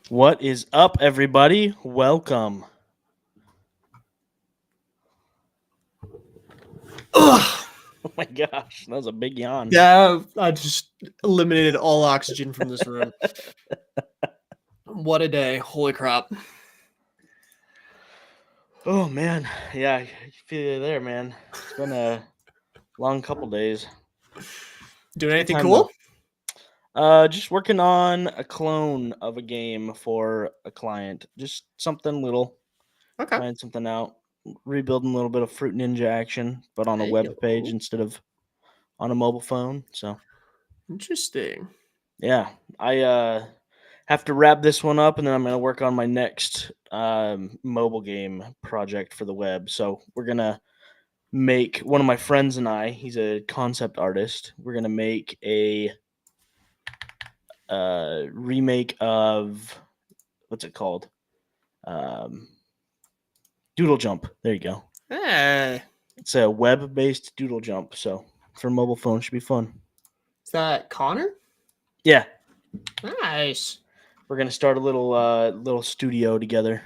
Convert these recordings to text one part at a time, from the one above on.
What is up, everybody? Welcome. Ugh. Oh my gosh, that was a big yawn. Yeah, I just eliminated all oxygen from this room. What a day. Holy crap. Oh man, yeah, I feel you there, man. It's been a long couple days. Doing Good anything time though. cool? Just working on a clone of a game for a client. Just something little, Okay. trying something out. Rebuilding a little bit of Fruit Ninja action, but on a Hey, web page yo. instead of on a mobile phone. So Interesting. yeah, I have to wrap this one up, and then I'm gonna work on my next mobile game project for the web. So we're gonna make one of my friends and I. He's a concept artist. We're gonna make a remake of what's it called? Um, Doodle Jump. There you go. Hey, It's a web-based Doodle Jump. So for mobile phone, should be fun. is that Connor? Yeah, Nice. we're gonna start a little studio together.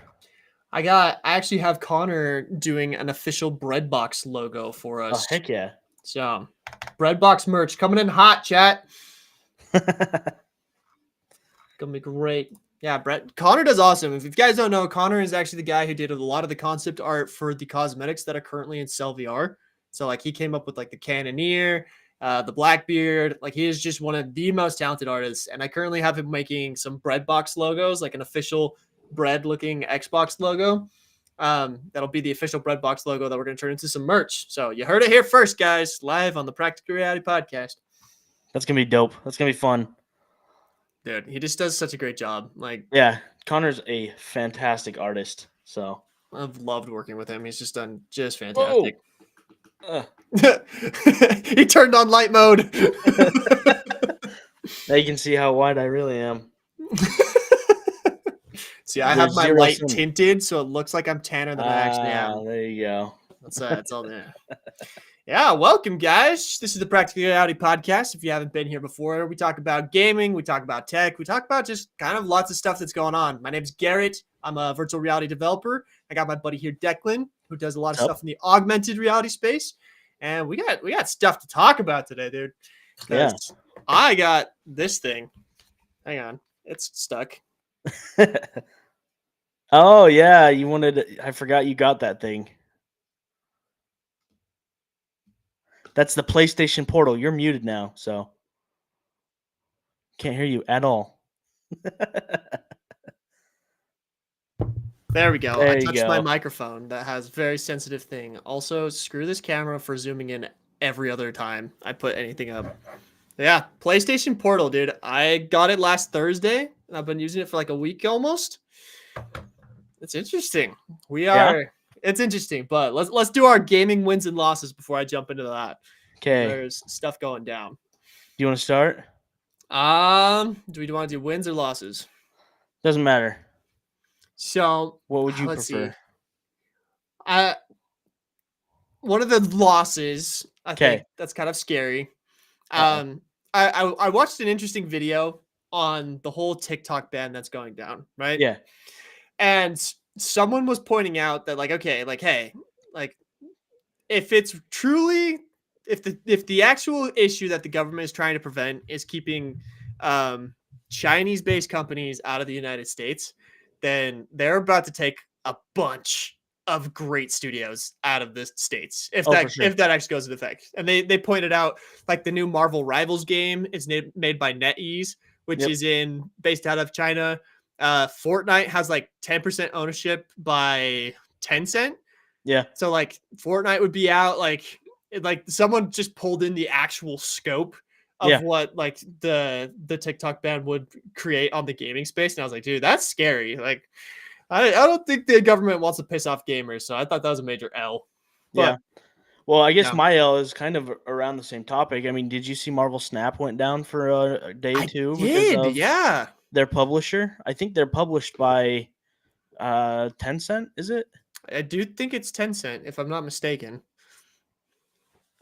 I actually have Connor doing an official Breadbox logo for Oh us. heck yeah! So, Breadbox merch coming in hot, chat. Gonna be great. Yeah, Brett. Connor does awesome. If you guys don't know, Connor is actually the guy who did a lot of the concept art for the cosmetics that are currently in Cell VR. So like he came up with like the Cannoneer, the Blackbeard. Like he is just one of the most talented artists. And I currently have him making some Breadbox logos, like an official bread-looking Xbox logo. That'll be the official Breadbox logo that we're gonna turn into some merch. So you heard it here first, guys, live on the Practical Reality Podcast. That's gonna be dope. That's gonna be fun. Dude, he just does such a great job. Like Yeah, Connor's a fantastic artist. So, I've loved working with him. He's just done just fantastic. whoa, uh, He turned on light mode. now you can see how wide I really am. See, I have There's my zero light sun. tinted, so it looks like I'm tanner than I actually am. There you go. That's all there. Yeah, welcome, guys. This is the Practical Reality Podcast. If you haven't been here before, we talk about gaming, we talk about tech, we talk about just kind of lots of stuff that's going on. My name's Garrett. I'm a virtual reality developer. I got my buddy here, Declan, who does a lot of What's up? stuff in the augmented reality space. And we got stuff to talk about today, dude. Yeah. Because I got this thing. Hang on, it's stuck. Oh yeah, you wanted. I forgot you got that thing. That's the PlayStation Portal. You're muted now, so can't hear you at all. There we go. I There you touched my go. microphone that has very sensitive thing. Also, screw this camera for zooming in every other time I put anything up. Yeah, PlayStation Portal, dude. I got it last Thursday, and I've been using it for like a week almost. It's interesting. Yeah. It's interesting, but let's do our gaming wins and losses before I jump into that. Okay. There's stuff going down. Do you want to start? Do we want to do wins or losses? Doesn't matter. So What would you let's prefer? see. One of the losses, I think Okay. that's kind of scary. Uh-oh. I watched an interesting video on the whole TikTok ban that's going down, right? Yeah. And someone was pointing out that, like, okay, like, hey, like, if it's truly, if the actual issue that the government is trying to prevent is keeping Chinese-based companies out of the United States, then they're about to take a bunch of great studios out of the states if Oh, for sure. that actually goes into effect. And they pointed out like the new Marvel Rivals game is made by NetEase, which Yep. is based out of China. Fortnite has like 10% ownership by Tencent. Yeah. So like Fortnite would be out like someone just pulled in the actual scope of Yeah. what like the TikTok ban would create on the gaming space, and I was like, dude, that's scary. Like I don't think the government wants to piss off gamers, so I thought that was a major L. Yeah. But Well, I guess yeah, my L is kind of around the same topic. I mean, did you see Marvel Snap went down for a day I too because did, of yeah. their publisher? I think they're published by Tencent, is it? I do think it's Tencent, if I'm not mistaken.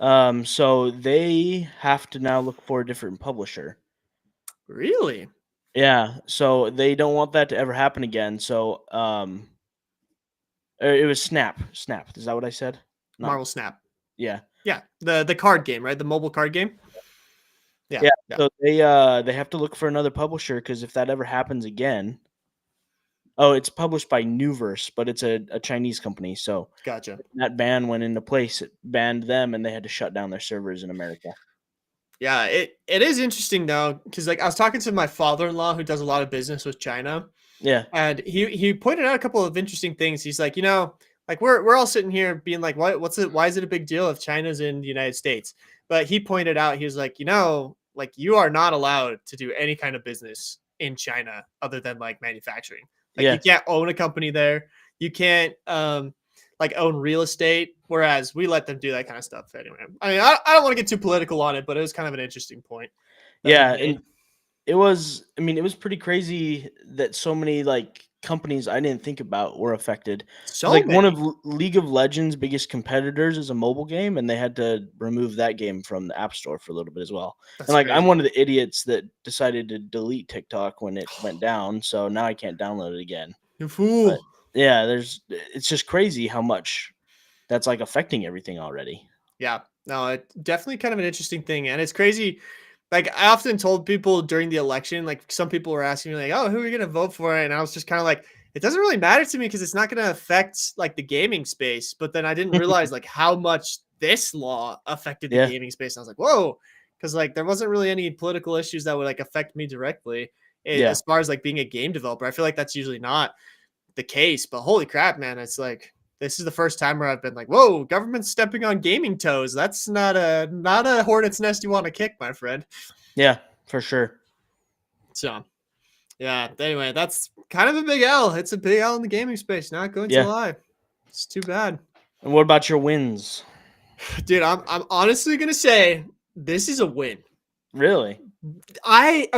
So they have to now look for a different publisher. Really? Yeah, so they don't want that to ever happen again. So, it was Snap. Snap. Is that what I said? Not. Marvel Snap. Yeah. Yeah, the card game, right? The mobile card game. Yeah, Yeah. yeah, So they have to look for another publisher because if that ever happens again, oh, it's published by Newverse, but it's a Chinese company. So gotcha. that ban went into place. It banned them, and they had to shut down their servers in America. Yeah, it is interesting though, because like I was talking to my father-in-law who does a lot of business with China, Yeah. and he pointed out a couple of interesting things. He's like, like we're all sitting here being like, what's it? Why is it a big deal if China's in the United States? But he pointed out, he was like, like you are not allowed to do any kind of business in China other than like manufacturing. Like you Yeah. can't own a company there. You can't like own real estate, whereas we let them do that kind of stuff anyway. I mean, I don't want to get too political on it, but it was kind of an interesting point that he Yeah. made. And it was, I mean, it was pretty crazy that so many like companies I didn't think about were affected. Because So like one of many. League of Legends' biggest competitors is a mobile game, and they had to remove that game from the App Store for a little bit as well. And That's like I'm crazy. one of the idiots that decided to delete TikTok when it went down, so now I can't download it again. You But fool. yeah, it's just crazy how much that's like affecting everything already. Yeah. No, it definitely kind of an interesting thing. And it's crazy. Like I often told people during the election, like some people were asking me, like, oh, who are you gonna vote for? And I was just kind of like, it doesn't really matter to me because it's not gonna affect like the gaming space. But then I didn't realize like how much this law affected the Yeah. gaming space. And I was like, whoa, because like there wasn't really any political issues that would like affect me directly Yeah. as far as like being a game developer. I feel like that's usually not the case, but holy crap, man, it's like this is the first time where I've been like, whoa, government's stepping on gaming toes. That's not a hornet's nest you want to kick, my friend. Yeah, for sure. So yeah, anyway, that's kind of a big L. It's a big L in the gaming space, not going to Yeah. lie. It's too bad. And what about your wins? Dude, I'm honestly gonna say this is a win. Really? I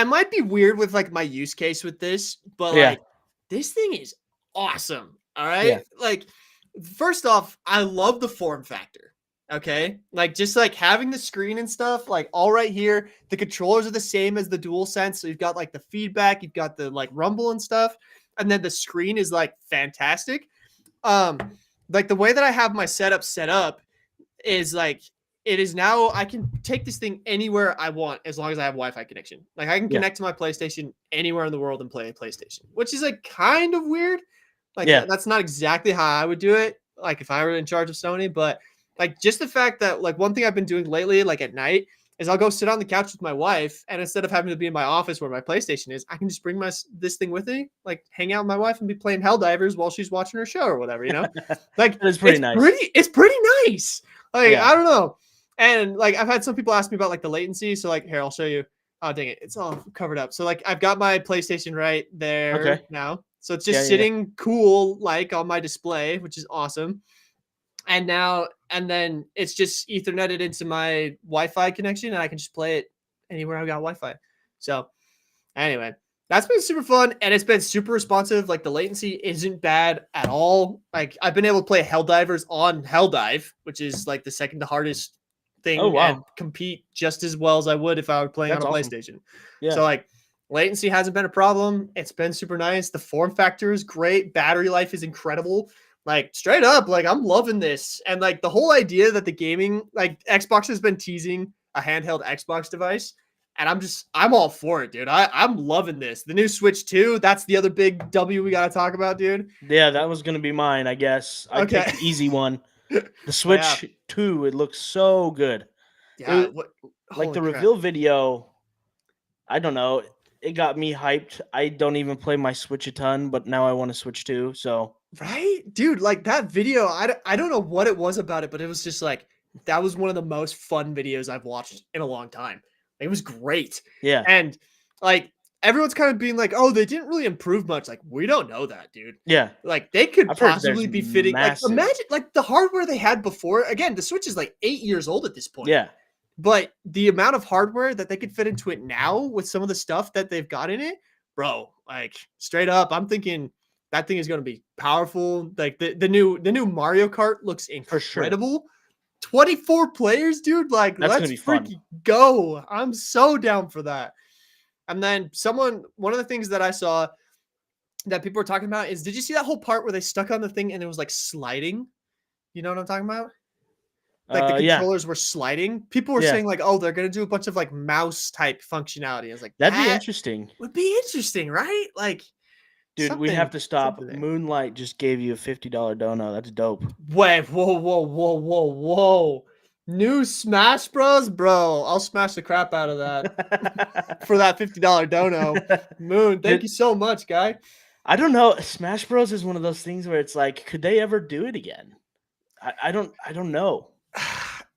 might be weird with like my use case with this, but Yeah. like this thing is awesome. All Yeah. right. Like, first off, I love the form factor. Okay. Like just like having the screen and stuff, like all right here. The controllers are the same as the DualSense. So you've got like the feedback, you've got the like rumble and stuff. And then the screen is like fantastic. Um, like the way that I have my setup set up is like it is now I can take this thing anywhere I want as long as I have Wi-Fi connection. Like I can Yeah. connect to my PlayStation anywhere in the world and play a PlayStation, which is like kind of weird. Like Yeah. that's not exactly how I would do it. Like if I were in charge of Sony, but like just the fact that like one thing I've been doing lately, like at night, is I'll go sit on the couch with my wife, and instead of having to be in my office where my PlayStation is, I can just bring this thing with me, like hang out with my wife and be playing Helldivers while she's watching her show or whatever, you know? Like That is pretty nice. It's pretty nice. Like Yeah. I don't know. And like I've had some people ask me about like the latency. So like here, I'll show you. Oh dang it, it's all covered up. So like I've got my PlayStation right there Okay. now. So it's Yeah, just yeah, yeah. sitting cool like on my display, which is awesome. And then it's just Ethernetted into my Wi-Fi connection, and I can just play it anywhere I got Wi-Fi. So anyway, that's been super fun, and it's been super responsive. Like the latency isn't bad at all. Like I've been able to play Helldivers on Helldive, which is like the second to hardest Oh, thing, and wow. compete just as well as I would if I were playing on That's a awesome. PlayStation. Yeah. So like latency hasn't been a problem. It's been super nice. The form factor is great. Battery life is incredible. Like straight up, like I'm loving this. And like the whole idea that the gaming, like Xbox has been teasing a handheld Xbox device. And I'm all for it, dude. I'm loving this. The new Switch 2, that's the other big W we got to talk about, dude. Yeah, that was gonna be mine, I guess. I'd Okay. take the easy one. The Yeah. Switch 2, it looks so good. Yeah. It What? like Holy the crap. reveal video, I don't know, it got me hyped. I don't even play my Switch a ton, but now I want to Switch 2, so Right? Dude, like that video, I don't know what it was about it, but it was just like, that was one of the most fun videos I've watched in a long time. Like, it was great. yeah. And like, everyone's kind of being like, oh, they didn't really improve much. Like, we don't know that, dude. Yeah. Like, they could I've heard there's possibly be fitting, like, massive. imagine, like, the hardware they had before. Again, the Switch is like 8 years old at this point. Yeah. But the amount of hardware that they could fit into it now with some of the stuff that they've got in it, bro, like straight up, I'm thinking that thing is going to be powerful. Like the new Mario Kart looks For sure. incredible. 24 players, dude. Like, That's gonna let's be fun. freaking go. I'm so down for that. And then one of the things that I saw that people were talking about is, did you see that whole part where they stuck on the thing and it was like sliding? You know what I'm talking about? Like the Yeah, controllers were sliding. People were yeah. saying like, oh, they're gonna do a bunch of like mouse type functionality. I was like, That'd be that interesting. would be interesting, right? Like Dude, we have to stop. something there. Moonlight just gave you a $50 dono. That's dope. Wait, whoa. New Smash Bros, bro. I'll smash the crap out of that for that $50 dono. Moon, thank you so much, guy. I don't know. Smash Bros is one of those things where it's like, could they ever do it again? I don't know.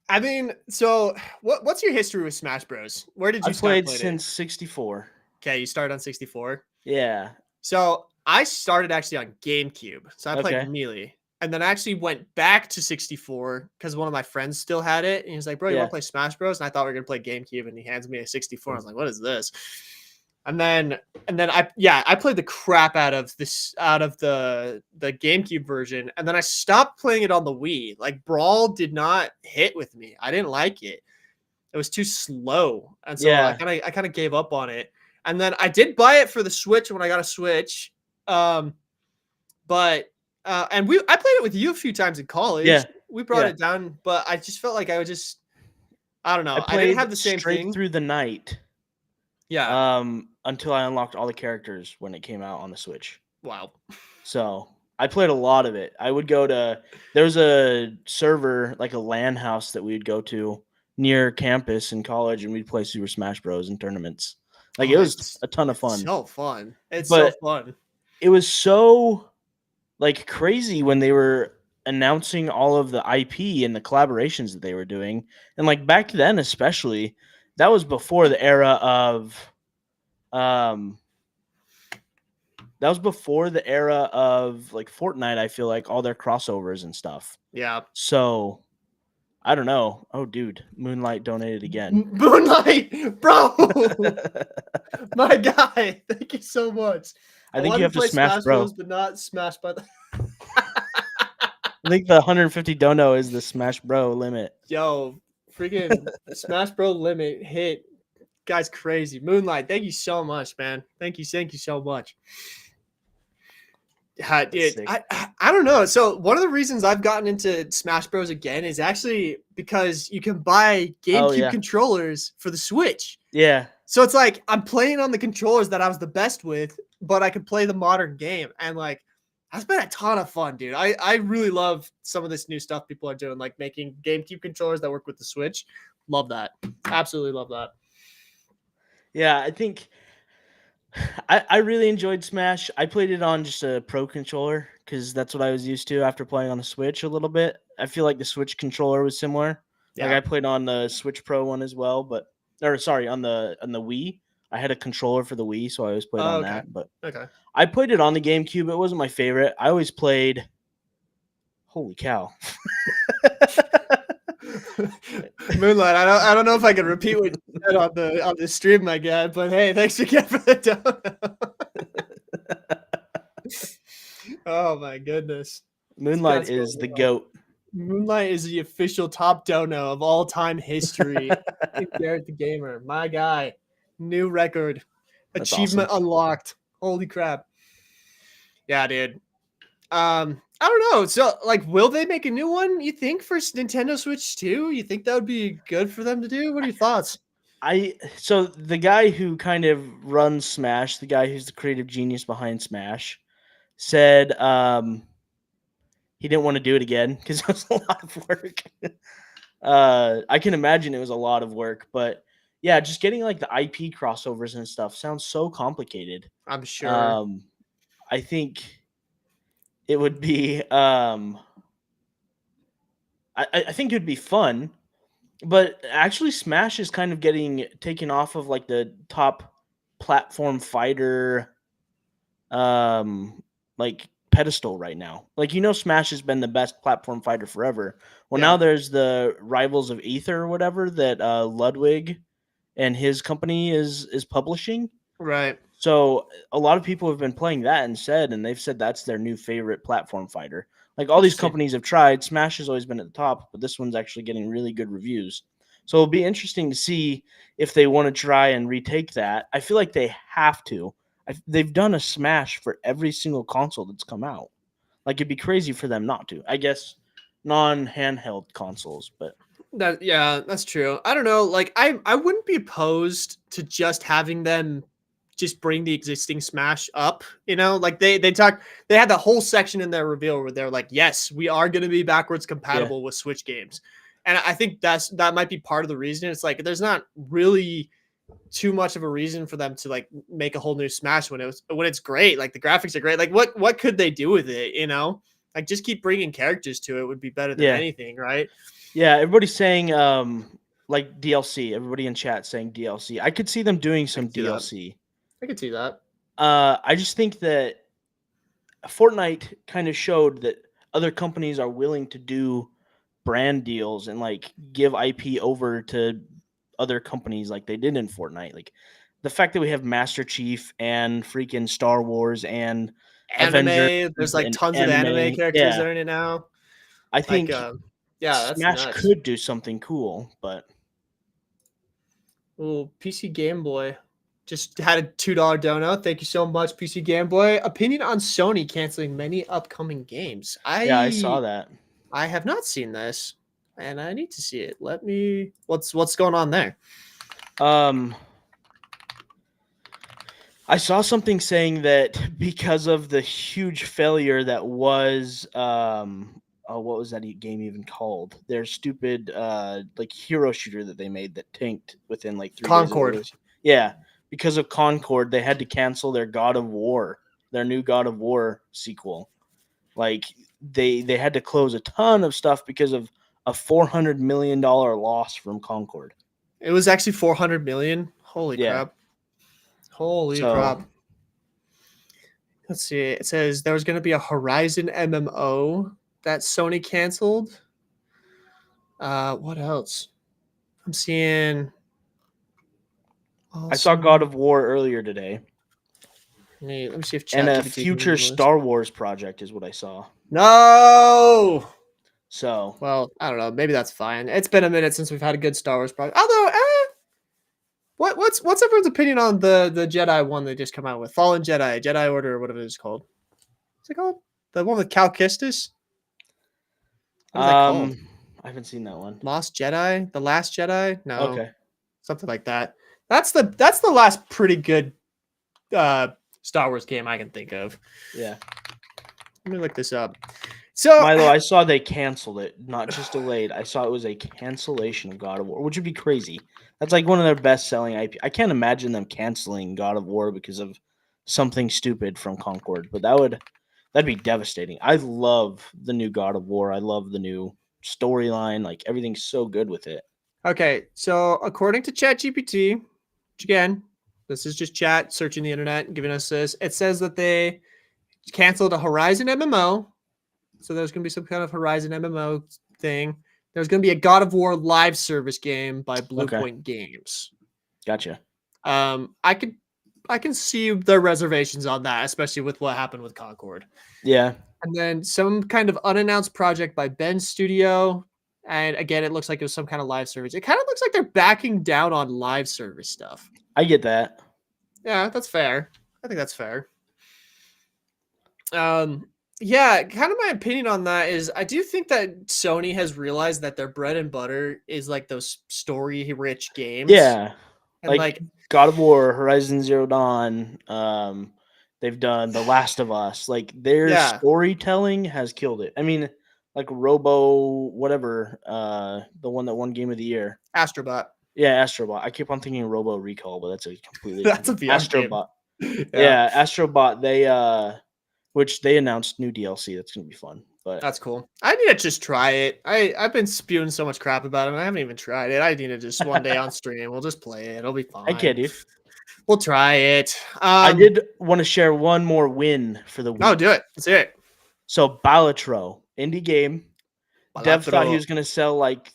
I mean, so what's your history with Smash Bros? Where did you I've start played playing since it? 64. Okay, you started on 64. Yeah. So I started actually on GameCube. So I played Okay. Melee. And then I actually went back to 64 because one of my friends still had it. And he was like, bro, you want to play Smash Bros? And I thought we were going to play GameCube. And he hands me a 64. I was like, what is this? And then I played the crap out of the GameCube version. And then I stopped playing it on the Wii. Like Brawl did not hit with me. I didn't like it. It was too slow. And so I kind of gave up on it. And then I did buy it for the Switch when I got a Switch. I played it with you a few times in college. Yeah. We brought it down, but I just felt like I don't know. I didn't have the same straight thing through the night. Yeah. Until I unlocked all the characters when it came out on the Switch. Wow. So I played a lot of it. I would go to, there was a server, like a LAN house that we'd go to near campus in college, and we'd play Super Smash Bros. In tournaments. Like it was a ton of fun. So fun. It's But so fun. It was so like crazy when they were announcing all of the IP and the collaborations that they were doing. And like back then, especially, that was before the era of like Fortnite. I feel like all their crossovers and stuff. Yeah. So I don't know. Oh, dude, Moonlight donated again. Moonlight, bro, my guy. Thank you so much. I think you have to smash bro, but not smash by the. I think the 150 dono is the Smash Bro limit. Yo, freaking Smash Bro limit hit. Guy's crazy. Moonlight, thank you so much, man. Thank you so much. Dude, I don't know. So one of the reasons I've gotten into Smash Bros again is actually because you can buy GameCube controllers for the Switch. Yeah. So it's like I'm playing on the controllers that I was the best with, but I could play the modern game. And like that's been a ton of fun, dude. I really love some of this new stuff people are doing, like making GameCube controllers that work with the Switch. Love that. Absolutely love that. Yeah, I think I really enjoyed Smash. I played it on just a Pro controller because that's what I was used to after playing on the Switch a little bit. I feel like the Switch controller was similar. Yeah. Like I played on the Switch Pro one as well, on the Wii. I had a controller for the Wii, so I always played on that. But I played it on the GameCube. It wasn't my favorite. I always played. Holy cow! Moonlight, I don't know if I can repeat what you said on the stream, my guy, but hey, thanks again for the dono. Oh my goodness. Moonlight is the GOAT. Moonlight is the official top dono of all time history. Garett the Gamer, my guy. New record. That's achievement awesome. Unlocked. Holy crap. Yeah, dude. I don't know. So, like, will they make a new one, you think, for Nintendo Switch 2? You think that would be good for them to do? What are your thoughts? So the guy who kind of runs Smash, the guy who's the creative genius behind Smash, said he didn't want to do it again because it was a lot of work. I can imagine it was a lot of work, but yeah, just getting like the IP crossovers and stuff sounds so complicated. I'm sure. I think it would be I think it would be fun, but actually Smash is kind of getting taken off of like the top platform fighter like pedestal right now. Like, Smash has been the best platform fighter forever. Well, now there's the Rivals of Aether or whatever that Ludwig and his company is publishing. Right. So a lot of people have been playing that instead, and they've said that's their new favorite platform fighter. Like all these companies have tried. Smash has always been at the top, but this one's actually getting really good reviews. So it'll be interesting to see if they want to try and retake that. I feel like they have to. They've done a Smash for every single console that's come out. Like it'd be crazy for them not to. I guess non-handheld consoles, but Yeah, that's true. I don't know. Like I wouldn't be opposed to just having them just bring the existing Smash up. You know, like they had the whole section in their reveal where they're like, yes, we are going to be backwards yeah, compatible with Switch games, and I think that might be part of the reason. It's like there's not really too much of a reason for them to like make a whole new Smash when it's great. Like the graphics are great. Like what could they do with it? You know, like just keep bringing characters to it would be better than yeah, anything, right? yeah. Everybody's saying like DLC. Everybody in chat saying DLC. I could see them doing I some could see that. DLC. I could see that. I just think that Fortnite kind of showed that other companies are willing to do brand deals and like give IP over to other companies like they did in Fortnite. Like the fact that we have Master Chief and freaking Star Wars and Avengers Anime, there's like and tons of anime anime. characters Yeah. that are in it now. I Like, think yeah, that's Smash nuts. could do something cool, but Oh, PC Game Boy just had a $2 dono. Thank you so much, PC Game Boy. Opinion on Sony canceling many upcoming games. yeah, I saw that. I have not seen this, and I need to see it. Let me. What's going on there? Um I saw something saying that because of the huge failure that was oh, what was that game even called? Their stupid like hero shooter that they made that tanked within like 3 days of Concord. release. Yeah, because of Concord, they had to cancel their God of War, their new God of War sequel. Like they had to close a ton of stuff because of a $400 million loss from Concord. It was actually 400 million. Holy Yeah. crap! Holy So crap! Let's see. It says there was going to be a Horizon MMO that Sony canceled. What else? I'm seeing. I saw God Also, of War earlier today. let me see if And a ChatGPT can future read the list. Star Wars project is what I saw. No. So Well, I don't know. Maybe that's fine. It's been a minute since we've had a good Star Wars project. Although, what's everyone's opinion on the Jedi one they just come out with? Fallen Jedi, Jedi Order, or whatever it's called. What's it called? The one with Cal Kestis? What is that called? I haven't seen that one. Lost Jedi? The Last Jedi? No, Okay. something like that. That's the last pretty good uh Star Wars game I can think of. Yeah. Let me look this up. So Milo, I saw they canceled it, not just delayed. I saw it was a cancellation of God of War, which would be crazy. That's like one of their best selling IP. I can't imagine them canceling God of War because of something stupid from Concord, but that'd be devastating. I love the new God of War. I love the new storyline. Like everything's so good with it. okay, so according to ChatGPT, which again, this is just chat searching the internet and giving us this. It says that they canceled a Horizon MMO. So there's going to be some kind of Horizon MMO thing. There's going to be a God of War live service game by Okay. Bluepoint Games. Gotcha. I can see their reservations on that, especially with what happened with Concord. Yeah. And then some kind of unannounced project by Ben Studio. And again, it looks like it was some kind of live service. It kind of looks like they're backing down on live service stuff. I get that. Yeah, that's fair. I think that's fair. Yeah, kind of my opinion on that is I do think that Sony has realized that their bread and butter is like those story rich games. Yeah. And Like God of War, Horizon Zero Dawn, they've done The Last of Us. Like their yeah, storytelling has killed it. I mean, like Robo whatever, the one that won Game of the Year. Astrobot. Yeah, Astrobot. I keep on thinking Robo Recall, but that's a completely That's a different VR game. Astrobot. Yeah. Yeah, Astrobot, which they announced new DLC. That's gonna be fun. But That's cool. I need to just try it. I've been spewing so much crap about it. And I haven't even tried it. I need to just one day on stream. We'll just play it. It'll be fine. I can't, dude. We'll try it. I did want to share one more win for the week. Oh, do it. Let's hear it. So Balatro, indie game. Dev thought he Balatro. was gonna sell like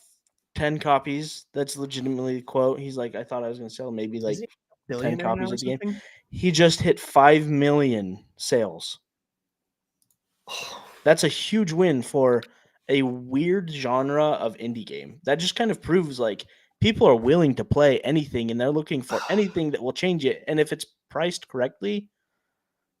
10 copies. That's legitimately the quote. He's like, I thought I was gonna sell maybe like Is he 10 billionaire now copies or of the game. something? He just hit 5 million sales. That's a huge win for a weird genre of indie game. That just kind of proves like people are willing to play anything, and they're looking for anything that will change it. And if it's priced correctly,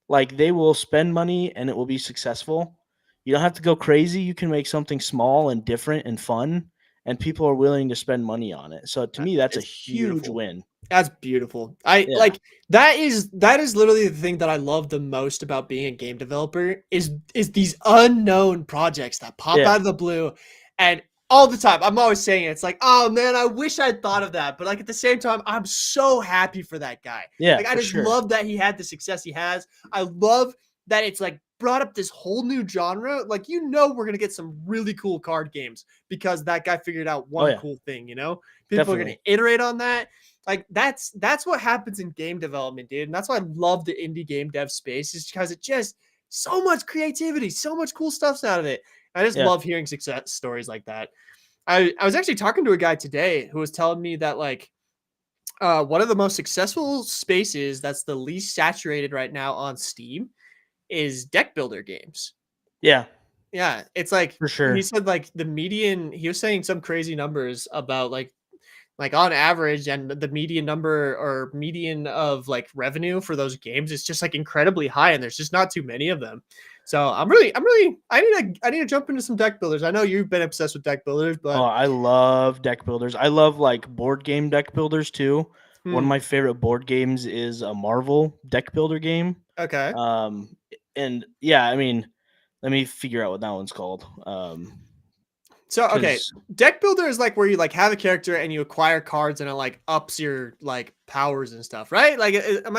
like they will spend money and it will be successful. You don't have to go crazy. You can make something small and different and fun, and people are willing to spend money on it. So to me, that's a It's huge beautiful. win. That's beautiful. I Yeah. like that is literally the thing that I love the most about being a game developer is these unknown projects that pop Yeah. out of the blue and all the time. I'm always saying it. It's like, "Oh man, I wish I'd thought of that." But like at the same time, I'm so happy for that guy. Yeah, Like I for just sure. love that he had the success he has. I love that it's like brought up this whole new genre. Like we're going to get some really cool card games because that guy figured out Oh one yeah, cool thing, you know? People are going to definitely. iterate on that. Like that's what happens in game development, dude. And that's why I love the indie game dev space, is because it just so much creativity, so much cool stuff's out of it. I just Yeah. love hearing success stories like that. I was actually talking to a guy today who was telling me that like one of the most successful spaces that's the least saturated right now on Steam is deck builder games. Yeah, Yeah, it's like for he sure. said like the median, he was saying some crazy numbers about like on average and the median number or median of like revenue for those games is just like incredibly high and there's just not too many of them. So I need to jump into some deck builders. I know you've been obsessed with deck builders, Oh, but I love deck builders. I love like board game deck builders too. One of hmm, my favorite board games is a Marvel deck builder game. okay. Um, and yeah, I mean, let me figure out what that one's called. So okay, Because deck builder is like where you like have a character and you acquire cards and it like ups your like powers and stuff, right? Like am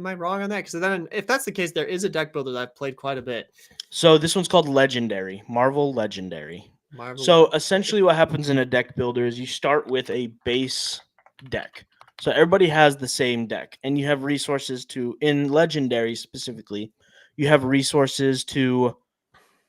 I wrong on that? Because then if that's the case, there is a deck builder that I've played quite a bit. so this one's called Legendary, Marvel Legendary. Marvel So Legendary. essentially, what happens in a deck builder is you start with a base deck. So everybody has the same deck, and you have resources to, in Legendary specifically, you have resources to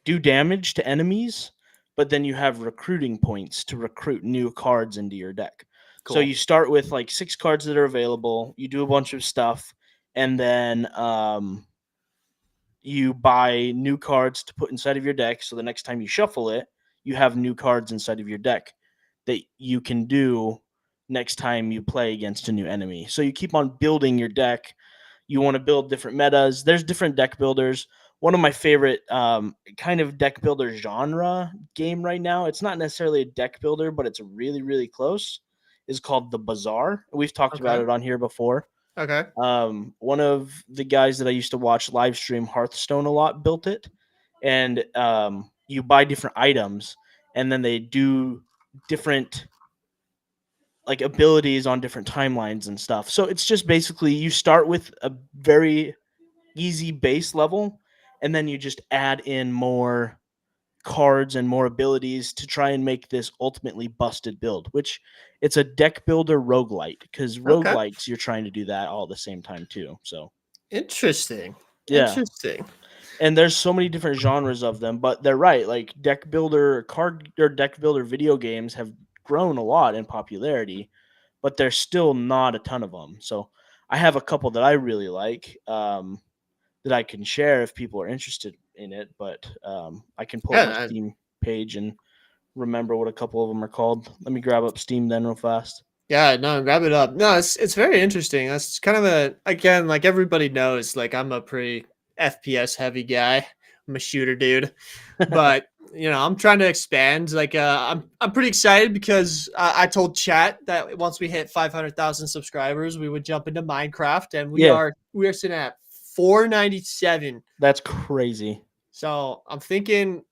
do damage to enemies, but then you have recruiting points to recruit new cards into your deck. So Cool. you start with like 6 cards that are available, you do a bunch of stuff, and then you buy new cards to put inside of your deck. So the next time you shuffle it, you have new cards inside of your deck that you can do next time you play against a new enemy. So you keep on building your deck. You want to build different metas. There's different deck builders. One of my favorite kind of deck builder genre game right now, it's not necessarily a deck builder, but it's really, really close, is called The Bazaar. We've talked about Okay. it on here before. Okay. One of the guys that I used to watch live stream Hearthstone a lot built it, and you buy different items, and then they do different like abilities on different timelines and stuff. So it's just basically you start with a very easy base level, and then you just add in more cards and more abilities to try and make this ultimately busted build, which it's a deck builder roguelite, because Okay. roguelites you're trying to do that all at the same time too. So Interesting. yeah. Interesting. And there's so many different genres of them, but they're right. Like deck builder card or deck builder video games have grown a lot in popularity, but there's still not a ton of them. So I have a couple that I really like, that I can share if people are interested in it. But I can pull up my Yeah. Steam page and remember what a couple of them are called. Let me grab up Steam then real fast. Yeah, no, wrap it up. No, it's very interesting. That's kind of a again, like everybody knows, like I'm a pretty FPS heavy guy. I'm a shooter dude. But I'm trying to expand. Like I'm pretty excited because I told chat that once we hit 500,000 subscribers, we would jump into Minecraft and we Yeah, are we are sitting at 497. that's crazy. So I'm thinking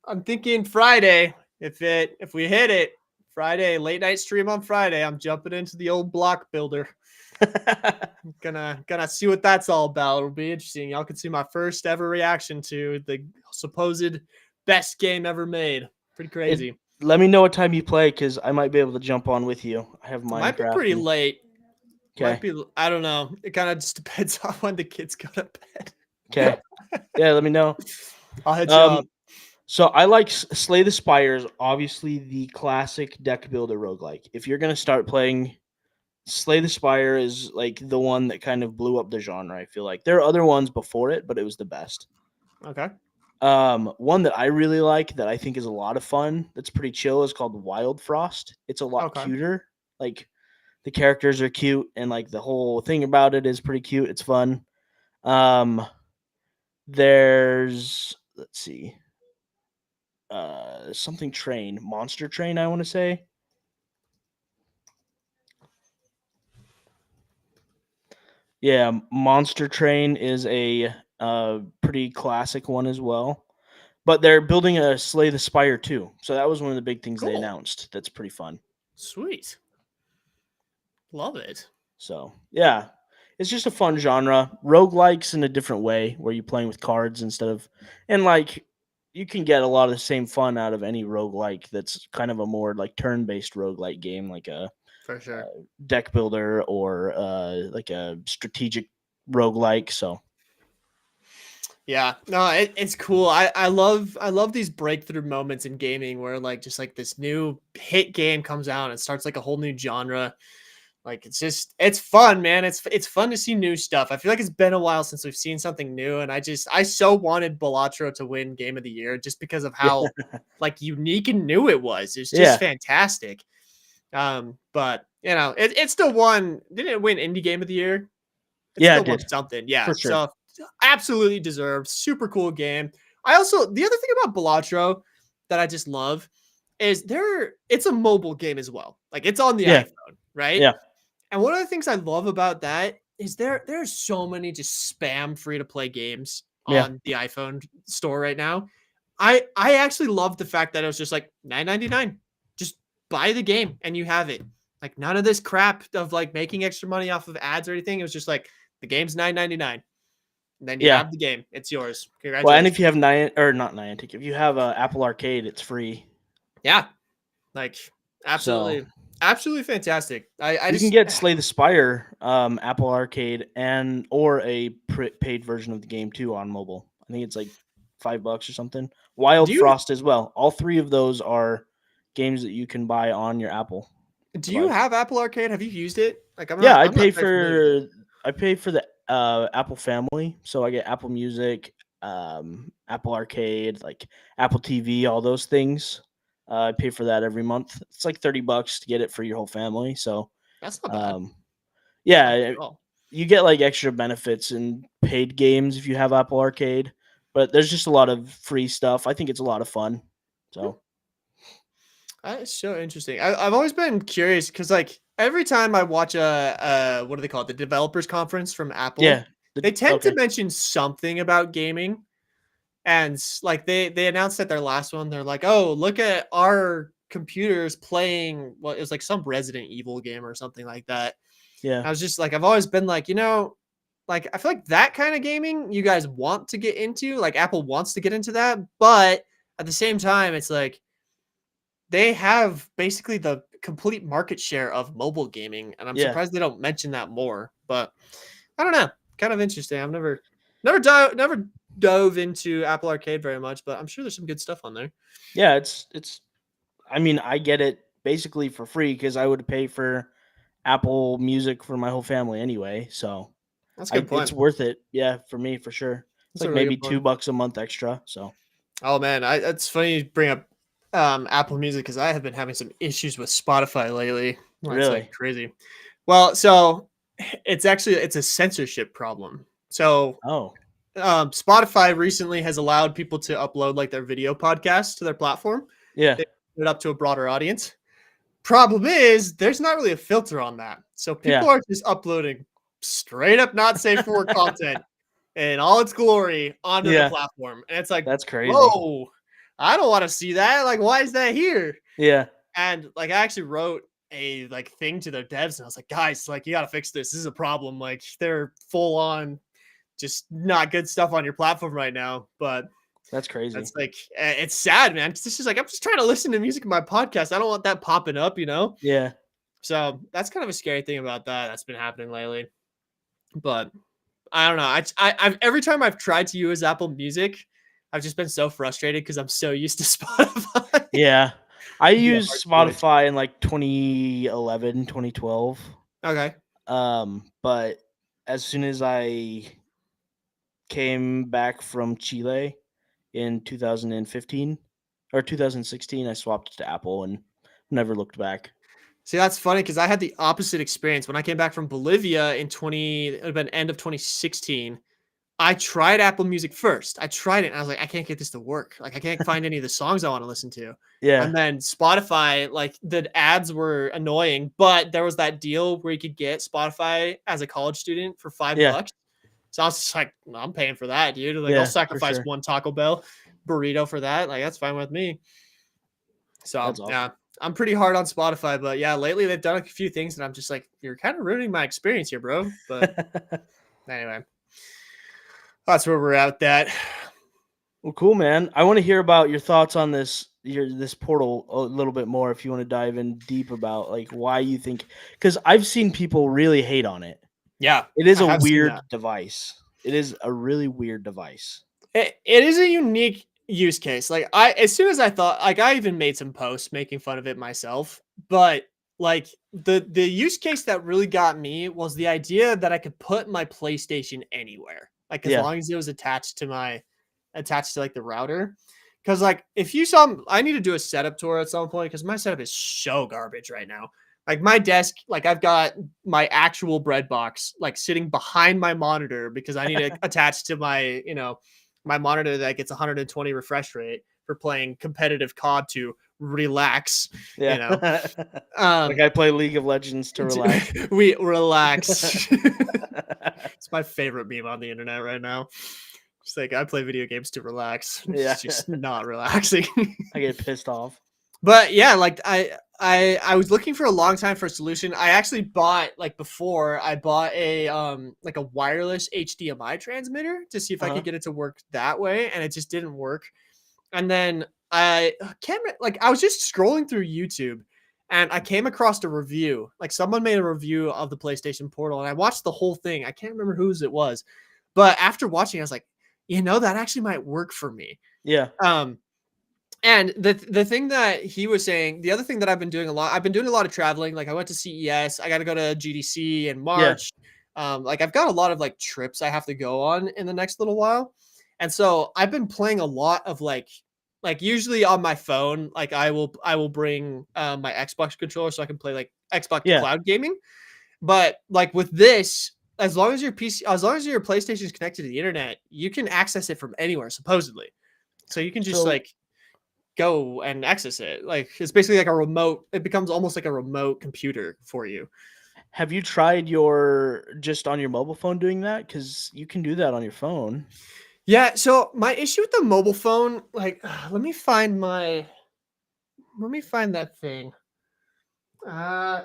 Friday. If we hit it Friday, late night stream on Friday, I'm jumping into the old block builder. Gonna see what that's all about. It'll be interesting. Y'all can see my first ever reaction to the supposed best game ever made. Pretty it, crazy. Let me know what time you play, because I might be able to jump on with you. I have It might be Minecraft pretty and late. Might okay. be. I don't know. It kind of just depends on when the kids go to Okay. bed. Yeah, let me know. I'll hit you Um, up. so I like Slay the Spires, obviously the classic deck builder roguelike. If you're gonna start playing, Slay the Spire is like the one that kind of blew up the genre. I feel like there are other ones before it, but it was the best. Okay. One that I really like that I think is a lot of fun, that's pretty chill, is called Wild Frost. It's a lot Okay. cuter. Like The characters are cute, and like the whole thing about it is pretty cute. It's fun. Um, there's let's see, something train, monster train. I want to say. Yeah, Monster Train is a pretty classic one as well. But they're building a Slay the Spire too. So that was one of the big things they Cool. announced. That's pretty fun. Sweet. Love it. So, yeah. It's just a fun genre. Roguelikes in a different way where you're playing with cards instead of and like you can get a lot of the same fun out of any roguelike that's kind of a more like turn-based roguelike game like a For sure. deck builder or like a strategic roguelike. So, Yeah, no, it's cool. I love these breakthrough moments in gaming where like just like this new hit game comes out and starts like a whole new genre. Like it's fun, man. It's fun to see new stuff. I feel like it's been a while since we've seen something new, and I so wanted Balatro to win Game of the Year just because of yeah. how like unique and new it was. It's just Yeah. fantastic. But it still won. Didn't it win Indie Game of the Year? It Yeah, still it won did. something. Yeah. For sure. So absolutely deserved. Super cool game. I also the other thing about Balatro that I just love is it's a mobile game as well. Like it's on the Yeah. iPhone, right? Yeah. And one of the things I love about that is there's so many just spam free to play games Yeah. on the iPhone store right now. I actually love the fact that it was just like $9.99. Just buy the game and you have it. Like none of this crap of like making extra money off of ads or anything. It was just like the game's $9.99. And then you Yeah. have the game. It's yours. Well, and if Congratulations. you have not Niantic, if you have Apple Arcade, it's free. Yeah. Like So absolutely fantastic. I you can just get Slay the Spire, Apple Arcade, and or a paid version of the game too on mobile. I think it's like $5 or something. Wild do you Frost as well. All three of those are games that you can buy on your Apple do you device. have Apple Arcade? Have you used it? Like Yeah, I'm not very familiar with it. I pay for the Apple family, so I get Apple Music, Apple Arcade, like Apple TV, all those things. I pay for that every month. It's like $30 to get it for your whole family. So, That's not bad. um, That's not bad yeah, at all. you get like extra benefits and paid games if you have Apple Arcade, but there's just a lot of free stuff. I think it's a lot of fun. So, That is so interesting. I've always been curious because like every time I watch what do they call it? The developers conference from yeah, Apple, they tend to okay, mention something about gaming. And like they announced at their last one, they're like, "Oh, look at our computers playing what is like some Resident Evil game or something like that." yeah, I was just like, I've always been like, like I feel like that kind of gaming you guys want to get into, like Apple wants to get into that, but at the same time, it's like they have basically the complete market share of mobile gaming, and I'm yeah. surprised they don't mention that more. But I don't know, kind of interesting. I've never dove into Apple Arcade very much, but I'm sure there's some good stuff on there. Yeah, it's I mean, I get it basically for free because I would pay for Apple Music for my whole family anyway. So That's a I good it's point. worth it. Yeah, for me for sure. It's That's a like really maybe good point. $2 a month extra. So Oh man, it's funny you bring up Apple Music because I have been having some issues with Spotify lately. Well, it's like really, crazy. Well, so it's a censorship problem. So oh Spotify recently has allowed people to upload like their video podcasts to their platform. yeah, They put it up to a broader audience. Problem is, there's not really a filter on that. So people yeah, are just uploading straight up not safe for work content in all its glory onto the yeah. platform. And it's like, That's crazy. whoa, I don't want to see that. Like, why is that here? Yeah, And like I actually wrote a like thing to their devs and I was like, guys, like you gotta fix this. This is a problem. Like they're full on just not good stuff on your platform right now. But that's crazy. that's like it's sad, man. Cause this is like I'm just trying to listen to music in my podcast. I don't want that popping up. Yeah, So that's kind of a scary thing about that that's been happening lately. But I don't know. I've every time I've tried to use Apple Music, I've just been so frustrated because I'm so used to Spotify. yeah. I It'd be a hard used switch. Spotify in like 2011, 2012. Okay. But as soon as I came back from Chile in 2015 or 2016, I swapped to Apple and never looked back. See, that's funny because I had the opposite experience when I came back from Bolivia in 20. It would have been end of 2016. I tried Apple Music first. I tried it and I was like, I can't get this to work. Like, I can't find any of the songs I want to listen to. Yeah. And then Spotify, like the ads were annoying, but there was that deal where you could get Spotify as a college student for Yeah. $5. So I was just like, "No, I'm paying for that, dude. Like, I'll Yeah, for sacrifice sure. one Taco Bell burrito for that. Like, that's fine with me." So That's awesome. yeah, I'm pretty hard on Spotify, but yeah, lately they've done a few things and I'm just like, you're kind of ruining my experience here, bro. But anyway, that's where we're at with that. Well, cool, man. I want to hear about your thoughts on this portal a little bit more if you want to dive in deep about like why you think, because I've seen people really hate on it. Yeah, It is I a have seen that. weird device. It is a really weird device. It is a unique use case. Like as soon as I thought, like I even made some posts making fun of it myself, but like the use case that really got me was the idea that I could put my PlayStation anywhere, like as Yeah. long as it was attached to like the router. Because like if you saw, I need to do a setup tour at some point because my setup is so garbage right now. Like my desk, like I've got my actual bread box like sitting behind my monitor because I need to attach to my my monitor that gets 120 refresh rate for playing competitive COD to relax. You Yeah. know, Like um, I play League of Legends to relax. we relax. It's my favorite meme on the internet right now. It's like I play video games to relax. Yeah. It's just not relaxing. I get pissed off. But yeah, like I was looking for a long time for a solution. I actually bought like before I bought a like a wireless HDMI transmitter to see if I Uh-huh. could get it to work that way, and it just didn't work. And then I can't like I was just scrolling through YouTube and I came across a review. Like someone made a review of the PlayStation Portal and I watched the whole thing. I can't remember whose it was. But after watching, I was like, that actually might work for me. Yeah. Um and the thing that he was saying, the other thing that I've been doing a lot of traveling. Like I went to CES, I got to go to GDC in Yeah. March. Like I've got a lot of like trips I have to go on in the next little while. And so I've been playing a lot of like usually on my phone, like I will bring my Xbox controller so I can play like Xbox Yeah. cloud gaming. But like with this, as long as your PlayStation is connected to the internet, you can access it from anywhere, supposedly. So you can just So like go and access it. Like it's basically like a remote. It becomes almost like a remote computer for you. have you tried your just on your mobile phone doing that? Because you can do that on your phone. Yeah. So my issue with the mobile phone, like, let me find that thing. Uh,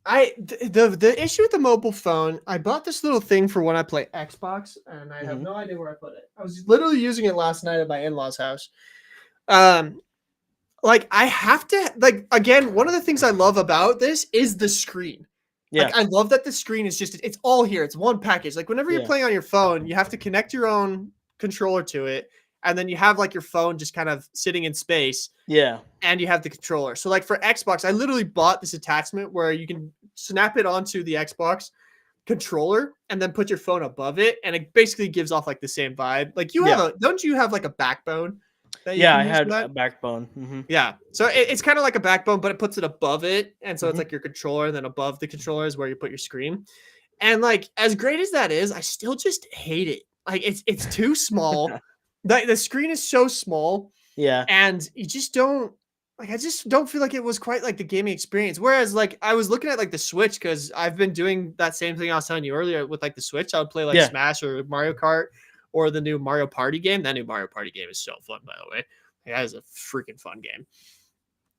the issue with the mobile phone, I bought this little thing for when I play Xbox, and I have Mhm. no idea where I put it. I was literally using it last night at my in-laws' house. Um, like I have to like again, one of the things I love about this is the screen. Yeah. Like I love that the screen is just it's all here. It's one package. Like whenever you're Yeah. playing on your phone, you have to connect your own controller to it, and then you have like your phone just kind of sitting in space, Yeah. and you have the controller. So like for Xbox, I literally bought this attachment where you can snap it onto the Xbox controller and then put your phone above it, and it basically gives off like the same vibe. Like Yeah. don't you have like a backbone that you Yeah, can I use for had that? a backbone. Mhm. Yeah. So it's kind of like a backbone, but it puts it above it. And so it's Mhm. like your controller, and then above the controller is where you put your screen. And like as great as that is, I still just hate it. Like it's too small. The screen is so small, Yeah. and you just don't like I just don't feel like it was quite like the gaming experience. Whereas like I was looking at like the Switch because I've been doing that same thing I was telling you earlier with like the Switch. I would play like Yeah. Smash or Mario Kart or the new Mario Party game. That new Mario Party game is so fun, by the way. That is a freaking fun game.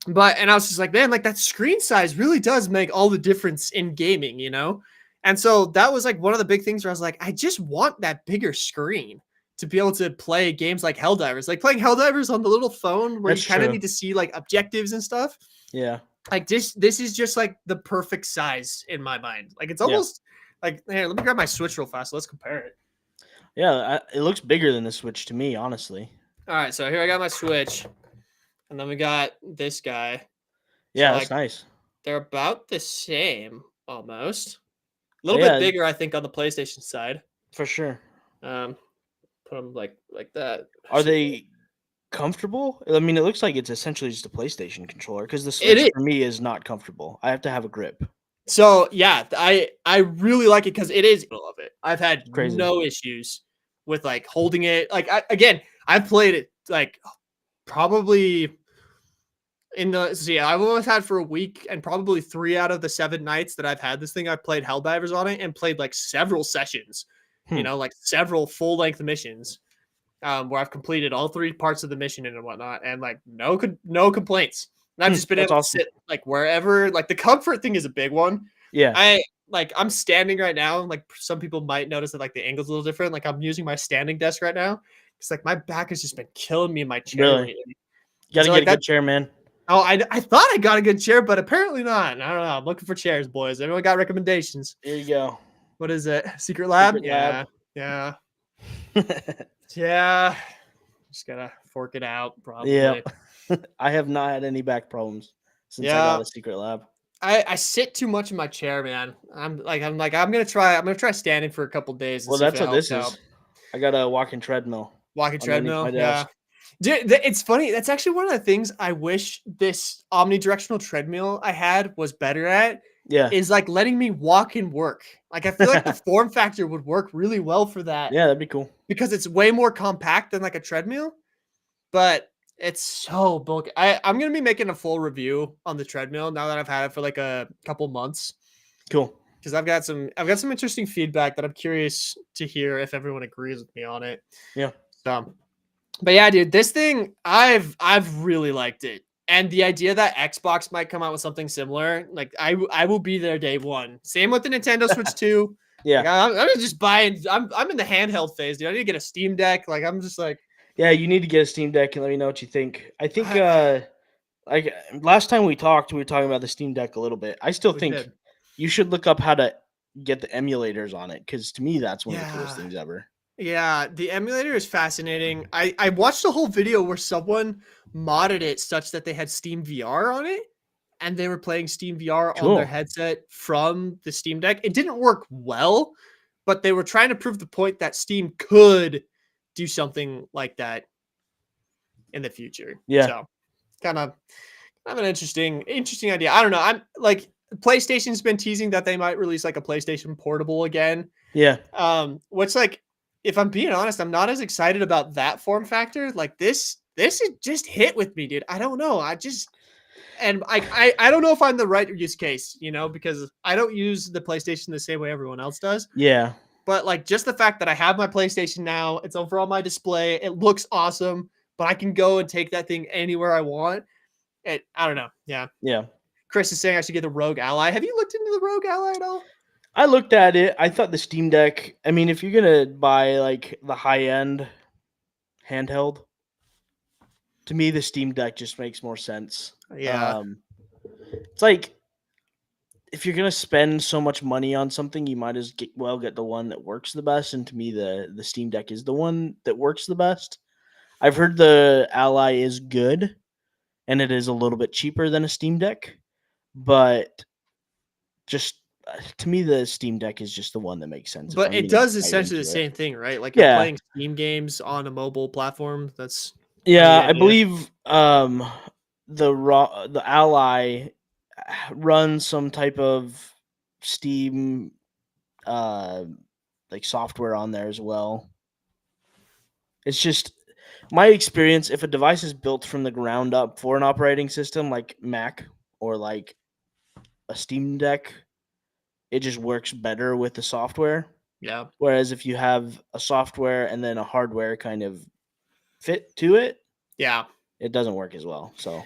But and I was just like, man, like that screen size really does make all the difference in gaming. And so that was like one of the big things where I was like, I just want that bigger screen to be able to play games like Helldivers. Like playing Helldivers on the little phone where That's you kind of true. need to see like objectives and stuff. Yeah. Like this is just like the perfect size in my mind. Like it's Yeah. almost like here, let me grab my Switch real fast. Let's compare it. Yeah, it looks bigger than the Switch to me, honestly. All right, so here I got my Switch, and then we got this guy. So Yeah, that's like nice. they're about the same almost. A Oh, little bit yeah, bigger, I think, on the PlayStation side. for sure. Um, put them like that. Are So they comfortable. I mean, it looks like it's essentially just a PlayStation controller because the It Switch is. for me is not comfortable. I have to have a grip. So yeah, I really like it because it is middle of it. I've had It's crazy. no issues with like holding it. Like again, I've played it like probably in the I've almost had for a week, and probably 3 out of the 7 nights that I've had this thing, I've played Helldivers on it and played like several sessions, Hmm. like several full length missions, where I've completed all 3 parts of the mission and whatnot, and like no complaints. And I've just been That's able to awesome. sit like wherever. Like the comfort thing is a big one. Yeah. I'm standing right now. Like some people might notice that like the angle's a little different. Like I'm using my standing desk right now. It's like my back has just been killing me in my chair Really. lately. You got to So get like a that. good chair, man. Oh, I thought I got a good chair, but apparently not. I don't know. I'm looking for chairs, boys. Everyone got recommendations? Here you go. What is it? Secret Lab? Secret Lab. Yeah. Yeah. Yeah. Just gotta fork it out, Yeah. probably. I have not had any back problems since I Yeah. got a Secret Lab. I sit too much in my chair, man. I'm gonna try standing for a couple days and Well, see if that's it what helps this out. is. I got a walking treadmill Walking underneath treadmill, my yeah. desk. Dude, it's funny. That's actually one of the things I wish this omnidirectional treadmill I had was better at, Yeah. is like letting me walk and work. Like I feel like the form factor would work really well for that Yeah, that'd be cool. because it's way more compact than like a treadmill, but it's so bulky. I'm gonna be making a full review on the treadmill now that I've had it for like a couple months, Cool. because I've got some interesting feedback that I'm curious to hear if everyone agrees with me on it. Yeah. So, but yeah, dude, this thing I've really liked it, and the idea that Xbox might come out with something similar, like I will be there day one. Same with the Nintendo Switch 2. Like Yeah. I'm just buying. I'm in the handheld phase, dude. I need to get a Steam Deck. Like I'm just like Yeah, you need to get a Steam Deck and let me know what you think. I think I, like last time we talked, we were talking about the Steam Deck a little bit. I still we think did. you should look up how to get the emulators on it because to me that's one of the coolest Yeah. things ever. Yeah, the emulator is fascinating. I watched a whole video where someone modded it such that they had Steam VR on it, and they were playing Steam VR on their Cool. headset from the Steam Deck. It didn't work well, but they were trying to prove the point that Steam could do something like that in the future. Yeah. So, kind of an interesting idea. I don't know. I'm like PlayStation's been teasing that they might release like a PlayStation Portable again. Yeah. Which like if I'm being honest, I'm not as excited about that form factor. Like this is just hit with me, dude. I don't know. I don't know if I'm the right use case, because I don't use the PlayStation the same way everyone else does. Yeah. But like just the fact that I have my PlayStation now, it's over on my display, it looks awesome, but I can go and take that thing anywhere I want. I don't know. Yeah. Yeah. Chris is saying I should get the Rogue Ally. Have you looked into the Rogue Ally at all? I looked at it. I thought the Steam Deck, I mean, if you're gonna buy like the high end handheld, to me the Steam Deck just makes more sense. Yeah. It's like if you're gonna spend so much money on something, you might as well get the one that works the best. And to me, the Steam Deck is the one that works the best. I've heard the Ally is good, and it is a little bit cheaper than a Steam Deck, but just to me, the Steam Deck is just the one that makes sense if But I'm it gonna does dive essentially the into it. same thing, right? Like you're Yeah, playing Steam games on a mobile platform. That's kind of the yeah. I idea. believe the Ally runs some type of Steam uh like software on there as well. It's just my experience. If a device is built from the ground up for an operating system like Mac or like a Steam Deck, it just works better with the software. Yeah. Whereas if you have a software and then a hardware kind of fit to it, Yeah. it doesn't work as well. So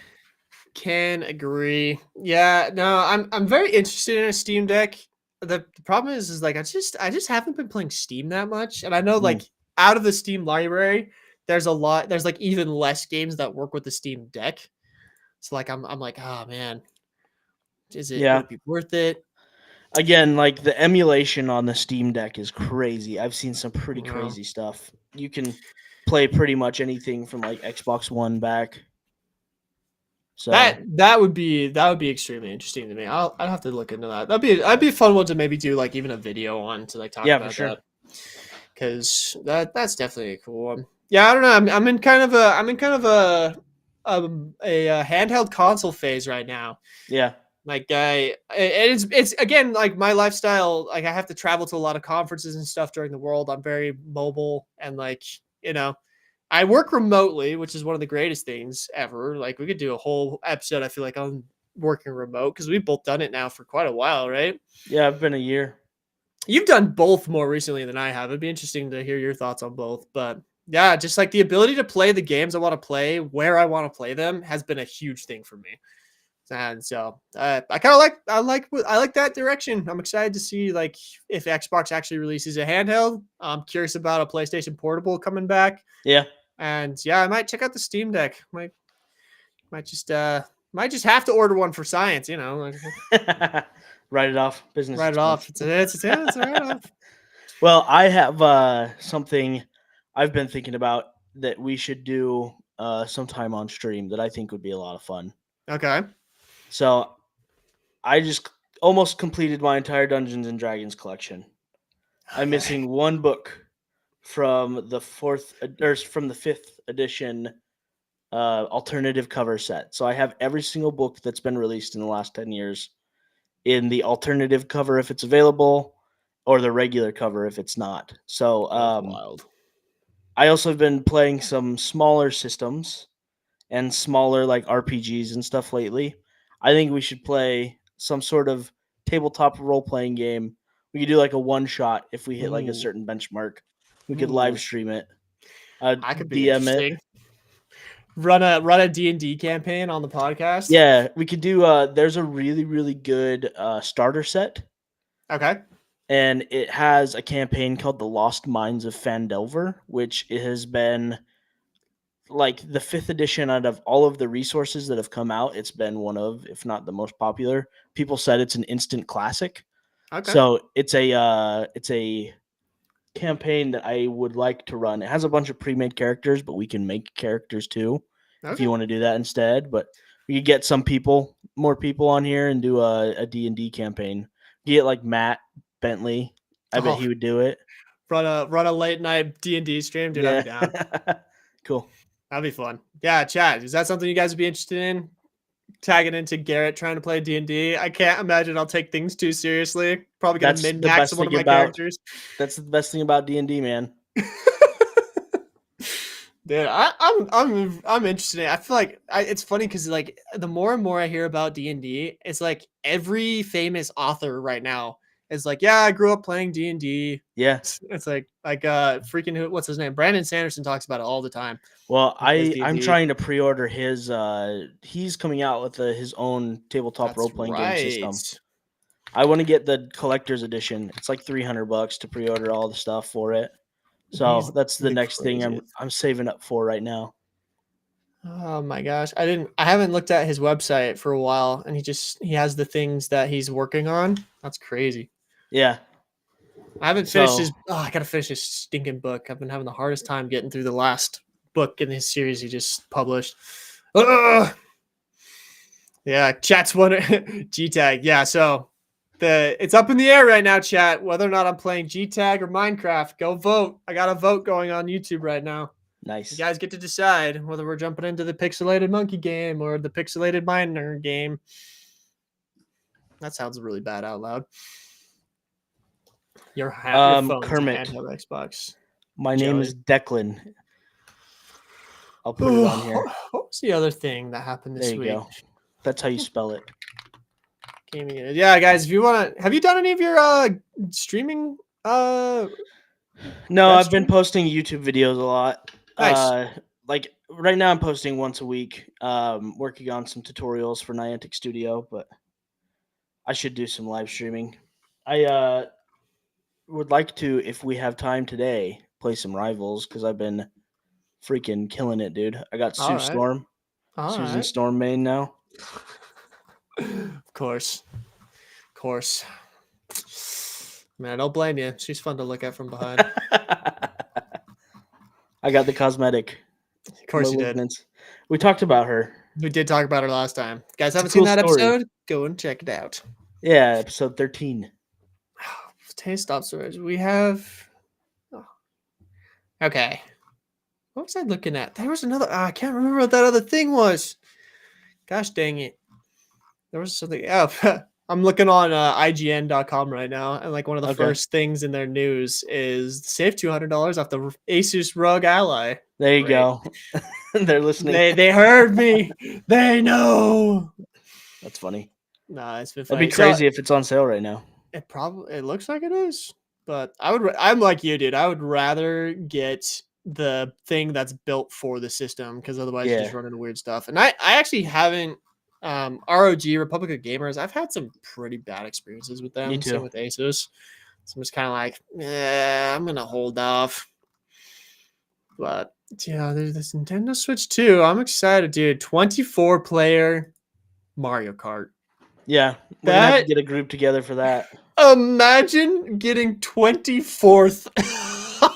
Can agree. Yeah, no, I'm very interested in a Steam Deck. The problem is like I just haven't been playing Steam that much. And I know mm, like out of the Steam library, there's like even less games that work with the Steam Deck. So like I'm like, oh man, would yeah. it be worth it? Again, like the emulation on the Steam Deck is crazy. I've seen some pretty Well, crazy stuff. You can play pretty much anything from like Xbox One back. So that would be extremely interesting to me. I'd have to look into that. That'd be a fun one to maybe do like even a video on to like talk yeah, for about sure. that, because that's definitely a cool one. Yeah, I don't know. I'm in kind of a handheld console phase right now. Yeah. Like it's again like my lifestyle. Like I have to travel to a lot of conferences and stuff during the world. I'm very mobile and like you know, I work remotely, which is one of the greatest things ever. Like we could do a whole episode. I feel like on working remote because we've both done it now for quite a while, right? Yeah, I've been a year. You've done both more recently than I have. It'd be interesting to hear your thoughts on both. But yeah, just like the ability to play the games I want to play where I want to play them has been a huge thing for me. And so I kind of like that direction. I'm excited to see like if Xbox actually releases a handheld. I'm curious about a PlayStation Portable coming back. Yeah. And yeah, I might check out the Steam Deck. Might just might just have to order one for science, you know. Like, Write it off. Business write it expense. off. It's a write off. Well, I have something I've been thinking about that we should do sometime on stream that I think would be a lot of fun. Okay. So I just almost completed my entire Dungeons and Dragons collection. I'm missing one book from the fifth edition alternative cover set. So I have every single book that's been released in the last 10 years in the alternative cover if it's available, or the regular cover if it's not. So That's wild. I also have been playing some smaller systems and smaller like RPGs and stuff lately. I think we should play some sort of tabletop role playing game. We could do like a one shot if we hit like a Ooh. certain benchmark. We could Ooh. live stream it, That could be DM it. interesting. Run a D&D campaign on the podcast. Yeah, we could do. There's a really really good starter set, Okay. and it has a campaign called The Lost Mines of Phandelver, which it has been like the fifth edition out of all of the resources that have come out. It's been one of, if not the most popular. People said it's an instant classic. Okay. So it's a campaign that I would like to run. It has a bunch of pre-made characters, but we can make characters too if you want to do that instead. But we could get more people on here and do a D&D campaign. Get like Matt Bentley. I bet he would do it. Run a late night D&D stream, dude. I'd be down. Cool. That'd be fun. Yeah, chat. Is that something you guys would be interested in? Tagging into Garrett trying to play D&D. I can't imagine I'll take things too seriously. Probably gonna min max one of my characters. That's the best thing about D&D, man. Dude, I'm interested in it. I feel like it's funny because like the more and more I hear about D&D, it's like every famous author right now is like, yeah, I grew up playing D&D. Yeah. It's like freaking what's his name? Brandon Sanderson talks about it all the time. Well, I'm trying to pre-order his. He's coming out with his own tabletop role-playing game system. I want to get the collector's edition. It's like $300 to pre-order all the stuff for it. So that's the next thing I'm saving up for right now. Oh my gosh, I haven't looked at his website for a while, and he has the things that he's working on. That's crazy. Yeah. I haven't finished his. Oh, I gotta finish his stinking book. I've been having the hardest time getting through the last book in his series he just published. Ugh! Yeah, chat's one G tag. Yeah, so it's up in the air right now, chat. Whether or not I'm playing G tag or Minecraft, go vote. I got a vote going on YouTube right now. Nice. You guys get to decide whether we're jumping into the pixelated monkey game or the pixelated miner game. That sounds really bad out loud. Your phone's Kermit. handheld Xbox. My name is Declan. I'll put it on here. What was the other thing that happened this week? There you go. That's how you spell it. Gaming. Yeah, guys, if you want to, have you done any of your streaming? No, I've been posting YouTube videos a lot. Nice. Like right now, I'm posting once a week. Working on some tutorials for Niantic Studio, but I should do some live streaming. I would like to, if we have time today, play some Rivals because I've been freaking killing it, dude. I got Sue Storm. Susan Storm main now. Of course. Man, I don't blame you. She's fun to look at from behind. I got the cosmetic. Of course you did. We talked about her. We did talk about her last time. You guys haven't seen that episode? Go and check it out. Yeah, episode 13. Taste stop storage. We have. Oh. Okay. What was I looking at? There was another. I can't remember what that other thing was. Gosh dang it! There was something. Oh, I'm looking on IGN.com right now, and like one of the Okay. first things in their news is save $200 off the Asus ROG Ally. There you Great. go. They're listening. They heard me. They know. That's funny. Nah, it's been That'd be funny. So crazy if it's on sale right now. it looks like it is, but I'm like you, dude. I would rather get the thing that's built for the system because otherwise you just Yeah. run into weird stuff. And I actually haven't ROG Republic of Gamers. I've had some pretty bad experiences with Me them. Same too. with Asus. So I'm just kind of like, I'm gonna hold off. But yeah, there's this Nintendo Switch 2. I'm excited, dude. 24 player Mario Kart. Yeah. We're gonna have to That get a group together for that. Imagine getting 24th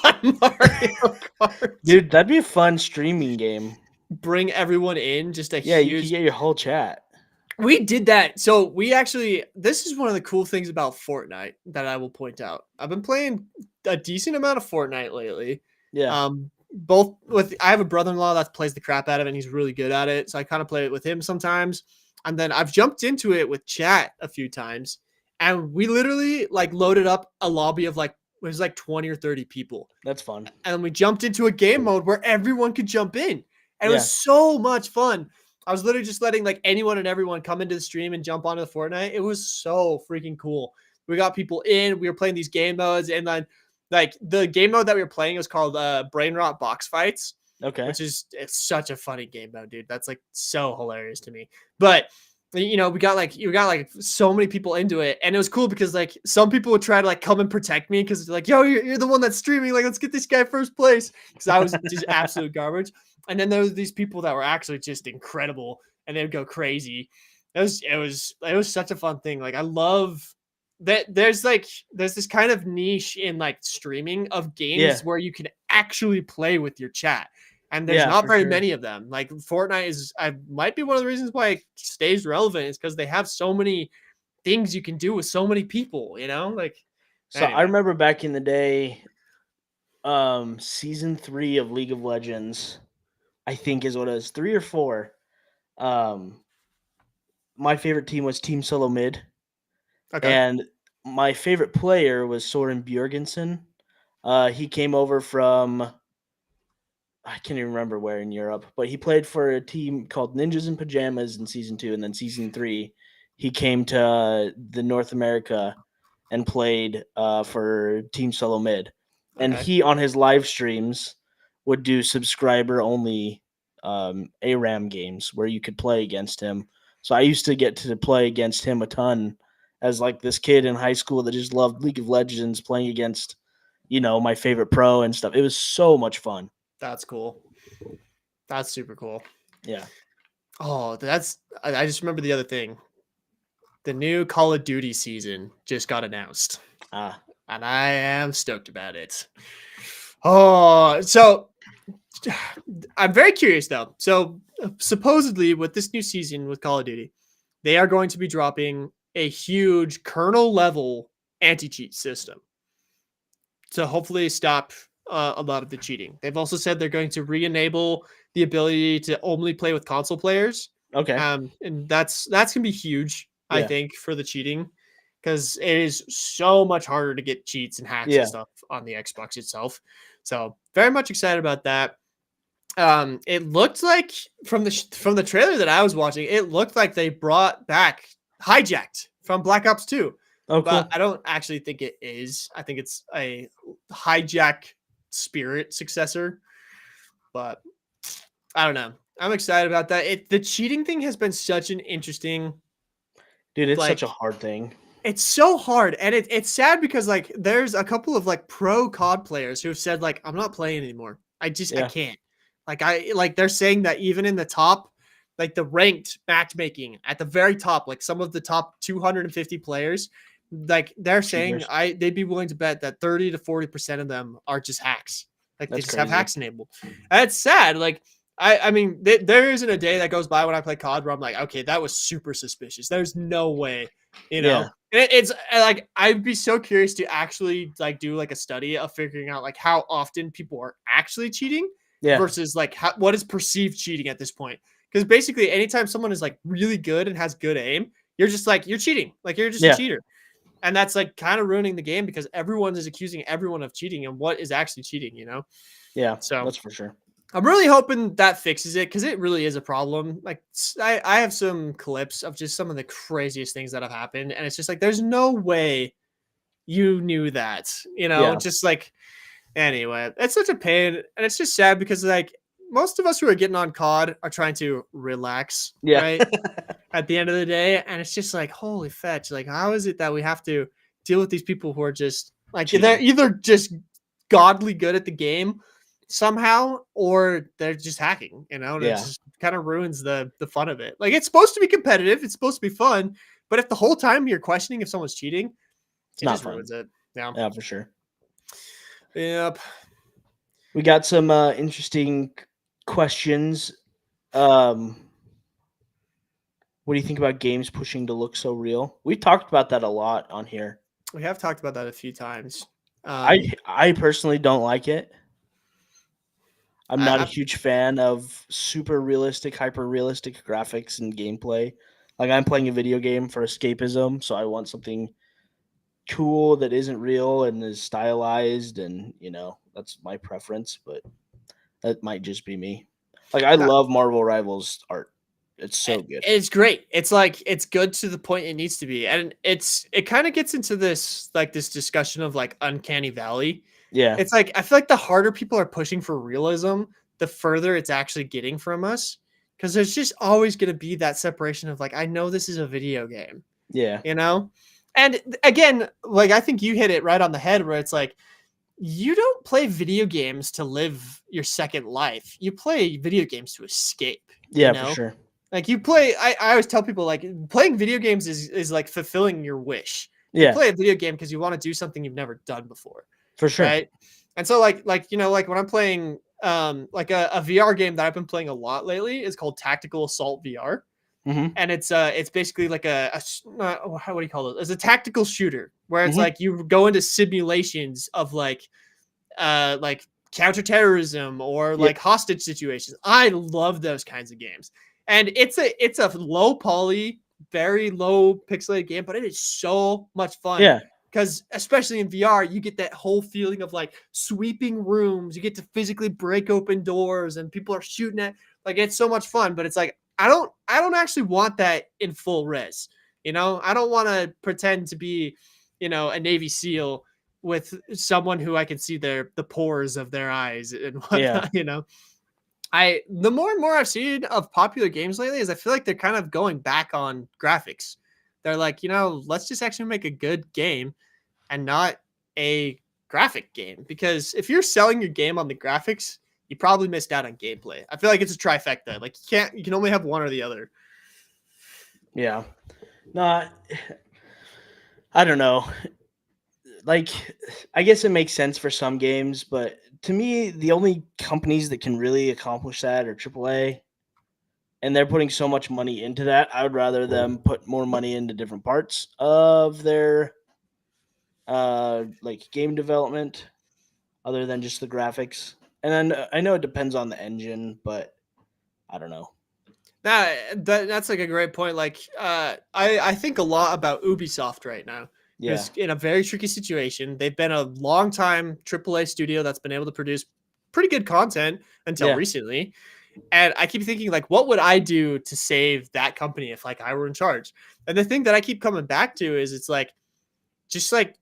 on Mario Kart. Dude, that'd be a fun streaming game. Bring everyone in, just a Yeah, you could huge. get your whole chat. We did that. So we actually, this is one of the cool things about Fortnite that I will point out. I've been playing a decent amount of Fortnite lately. Yeah. Both with, I have a brother-in-law that plays the crap out of it and he's really good at it. So I kind of play it with him sometimes. And then I've jumped into it with chat a few times. And we literally like loaded up a lobby of like, it was like 20 or 30 people. That's fun. And we jumped into a game mode where everyone could jump in. And it Yeah. was so much fun. I was literally just letting like anyone and everyone come into the stream and jump onto the Fortnite. It was so freaking cool. We got people in, we were playing these game modes, and then like the game mode that we were playing was called Brain Rot Box Fights, Okay. which is, it's such a funny game mode, dude. That's like so hilarious to me. But you know, we got like so many people into it, and it was cool because like some people would try to like come and protect me because they're like, yo, you're the one that's streaming, like let's get this guy first place, because I was just absolute garbage. And then there was these people that were actually just incredible, and they would go crazy. It was such a fun thing. Like I love that there's this kind of niche in like streaming of games Yeah. where you can actually play with your chat. And there's Yeah, not for very sure. many of them. Like Fortnite might be one of the reasons why it stays relevant is because they have so many things you can do with so many people, you know? Like, So I anyway. remember back in the day, season 3 of League of Legends, I think is what it was, 3 or 4. My favorite team was Team Solo Mid, Okay. and my favorite player was Soren Bjorgensen. He came over from, I can't even remember where in Europe, but he played for a team called Ninjas in Pajamas in season 2, and then season 3, he came to the North America and played for Team Solo Mid. And Okay. he, on his live streams, would do subscriber only ARAM games where you could play against him. So I used to get to play against him a ton as like this kid in high school that just loved League of Legends, playing against, my favorite pro and stuff. It was so much fun. That's cool. That's super cool. Yeah. Oh, I just remember the other thing. The new Call of Duty season just got announced, Ah, and I am stoked about it. Oh, so I'm very curious though. So supposedly with this new season with Call of Duty, they are going to be dropping a huge kernel level anti-cheat system to hopefully stop a lot of the cheating. They've also said they're going to re-enable the ability to only play with console players. okay. And that's gonna be huge, I Yeah. think, for the cheating, because it is so much harder to get cheats and hacks and Yeah. stuff on the Xbox itself. So very much excited about that. It looked like from the trailer that I was watching, it looked like they brought back Hijacked from Black Ops 2. Oh, But cool. I don't actually think it is. I think it's a Hijack Spirit successor. But I don't know. I'm excited about that. The cheating thing has been such an interesting, Dude, it's like, such a hard thing. it's so hard, and it's sad because like there's a couple of like pro COD players who have said like I'm not playing anymore. I Yeah. can't. Like they're saying that even in the top, like the ranked matchmaking at the very top, like some of the top 250 players, like they're saying Cheaters. they'd be willing to bet that 30 to 40% of them are just hacks. Like they That's just have crazy. hacks enabled. And it's sad. Like I mean, there isn't a day that goes by when I play COD where I'm like, okay, that was super suspicious. There's no way, you know. Yeah. It's like I'd be so curious to actually like do like a study of figuring out like how often people are actually cheating Yeah. versus like what is perceived cheating at this point. Because basically, anytime someone is like really good and has good aim, you're just like, you're cheating. Like you're just a Yeah. cheater. And that's like kind of ruining the game because everyone is accusing everyone of cheating and what is actually cheating, you know? Yeah. So That's for sure. I'm really hoping that fixes it because it really is a problem. Like I have some clips of just some of the craziest things that have happened. And it's just like, there's no way you knew that, you know, Yeah. just like, anyway, it's such a pain. And it's just sad because like most of us who are getting on COD are trying to relax, Yeah. right? At the end of the day. And it's just like, holy fetch. Like, how is it that we have to deal with these people who are just like, they're Cheating. either just godly good at the game somehow, or they're just hacking, you know, and it Yeah. just kind of ruins the fun of it. Like, it's supposed to be competitive, it's supposed to be fun, but if the whole time you're questioning if someone's cheating, It's it not just fun. ruins it. Yeah. Yeah, for sure. Yep. We got some interesting questions. Um, what do you think about games pushing to look so real? We talked about that a lot on here. We have talked about that a few times. I personally don't like it. I'm not a I huge fan of super realistic, hyper realistic graphics and gameplay. Like I'm playing a video game for escapism, so I want something cool that isn't real and is stylized, and that's my preference, but that might just be me. Like I love Marvel Rivals art. It's so good. It's great. It's like it's good to the point it needs to be. And it kind of gets into this like this discussion of like uncanny valley. Yeah. It's like I feel like the harder people are pushing for realism, the further it's actually getting from us. Because there's just always going to be that separation of like, I know this is a video game, Yeah. you know? And again, like I think you hit it right on the head where it's like, you don't play video games to live your second life. You play video games to escape, Yeah, you for know? sure. Like you play, I always tell people like playing video games is like fulfilling your wish. You Yeah, play a video game because you want to do something you've never done before, for sure. right? And so like you know like when I'm playing like a VR game that I've been playing a lot lately is called Tactical Assault VR, Mhm. and it's basically like what do you call it? It's a tactical shooter where it's Mhm. like you go into simulations of like counterterrorism or Yeah. like hostage situations. I love those kinds of games. And it's a low poly, very low pixelated game, but it is so much fun Yeah. because especially in VR, you get that whole feeling of like sweeping rooms. You get to physically break open doors and people are shooting at like it's so much fun, but it's like I don't actually want that in full res. You know, I don't want to pretend to be, a Navy SEAL with someone who I can see the pores of their eyes and Yeah. whatnot, the more and more I've seen of popular games lately is I feel like they're kind of going back on graphics. They're like, let's just actually make a good game and not a graphic game. Because if you're selling your game on the graphics, you probably missed out on gameplay. I feel like it's a trifecta. Like you can only have one or the other. Yeah. No, I don't know. Like, I guess it makes sense for some games, but to me, the only companies that can really accomplish that are AAA, and they're putting so much money into that. I would rather them put more money into different parts of their like game development other than just the graphics. And then I know it depends on the engine, but I don't know. That's like a great point. Like, I think a lot about Ubisoft right now. Yeah. Who's in a very tricky situation. They've been a long time AAA studio that's been able to produce pretty good content until Yeah. recently. And I keep thinking, like, what would I do to save that company if like I were in charge? And the thing that I keep coming back to is it's like, just like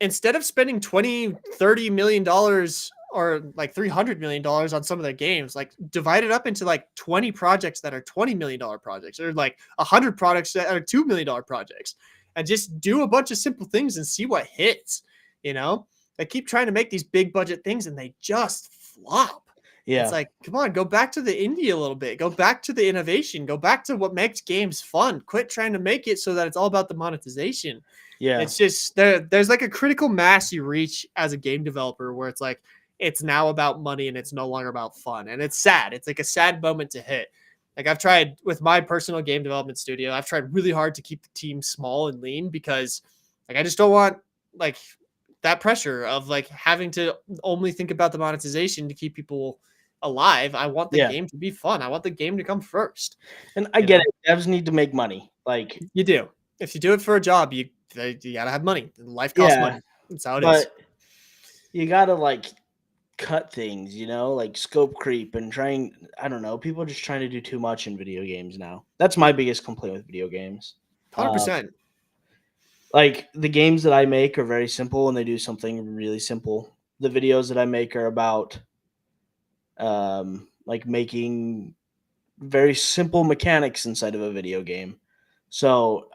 instead of spending 20-30 million dollars or like $300 million on some of their games, like divide it up into like 20 projects that are $20 million projects or like 100 products that are $2 million projects and just do a bunch of simple things and see what hits. They keep trying to make these big budget things and they just flop. It's Yeah. like, come on, go back to the indie a little bit. Go back to the innovation. Go back to what makes games fun. Quit trying to make it so that it's all about the monetization. Yeah. It's just there's like a critical mass you reach as a game developer where it's like it's now about money and it's no longer about fun. And it's sad. It's like a sad moment to hit. Like I've tried with my personal game development studio, I've tried really hard to keep the team small and lean because like I just don't want like that pressure of like having to only think about the monetization to keep people alive. I want the Yeah. game to be fun. I want the game to come first. And I You get know, it. Devs need to make money. Like, you do. If you do it for a job, you gotta have money. Life costs yeah, money. That's how it is. but you gotta like cut things, like scope creep and trying. I don't know. People are just trying to do too much in video games now. That's my biggest complaint with video games. 100%. Like the games that I make are very simple and they do something really simple. The videos that I make are about like making very simple mechanics inside of a video game. So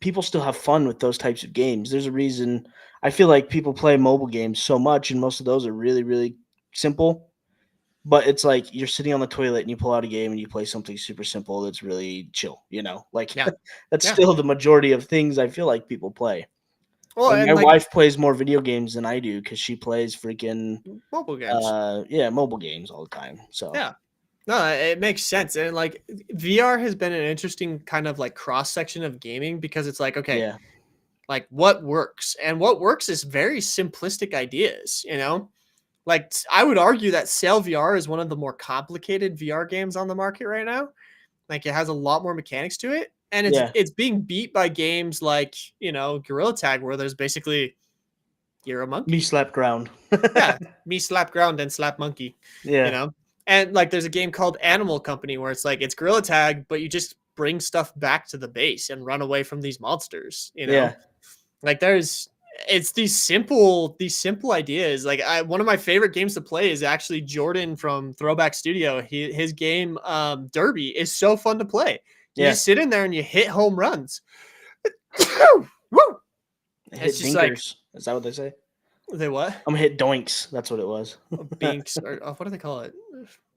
people still have fun with those types of games. There's a reason I feel like people play mobile games so much, and most of those are really, really simple. But it's like you're sitting on the toilet and you pull out a game and you play something super simple that's really chill, Like Yeah. that's Yeah. still the majority of things I feel like people play. Well, And and my like wife plays more video games than I do because she plays freaking mobile games. mobile games all the time. So Yeah. No, it makes sense. And like VR has been an interesting kind of like cross section of gaming because it's like, okay, yeah, like what works? And what works is very simplistic ideas. Like I would argue that Sail VR is one of the more complicated VR games on the market right now. Like it has a lot more mechanics to it. And it's yeah. it's being beat by games like, Gorilla Tag, where there's basically you're a Me monkey. slap ground. Yeah, me slap ground and slap monkey, you Yeah, know? And like there's a game called Animal Company where it's like it's Gorilla Tag, but you just bring stuff back to the base and run away from these monsters. yeah, Like it's these simple ideas. Like one of my favorite games to play is actually Jordan from Throwback Studio. His game Derby is so fun to play. You yeah. just sit in there and you hit home runs. Woo! Hit It's just like dinkers. Is that what they say? they what? I'm hit doinks. That's what it was. Binks or what do they call it?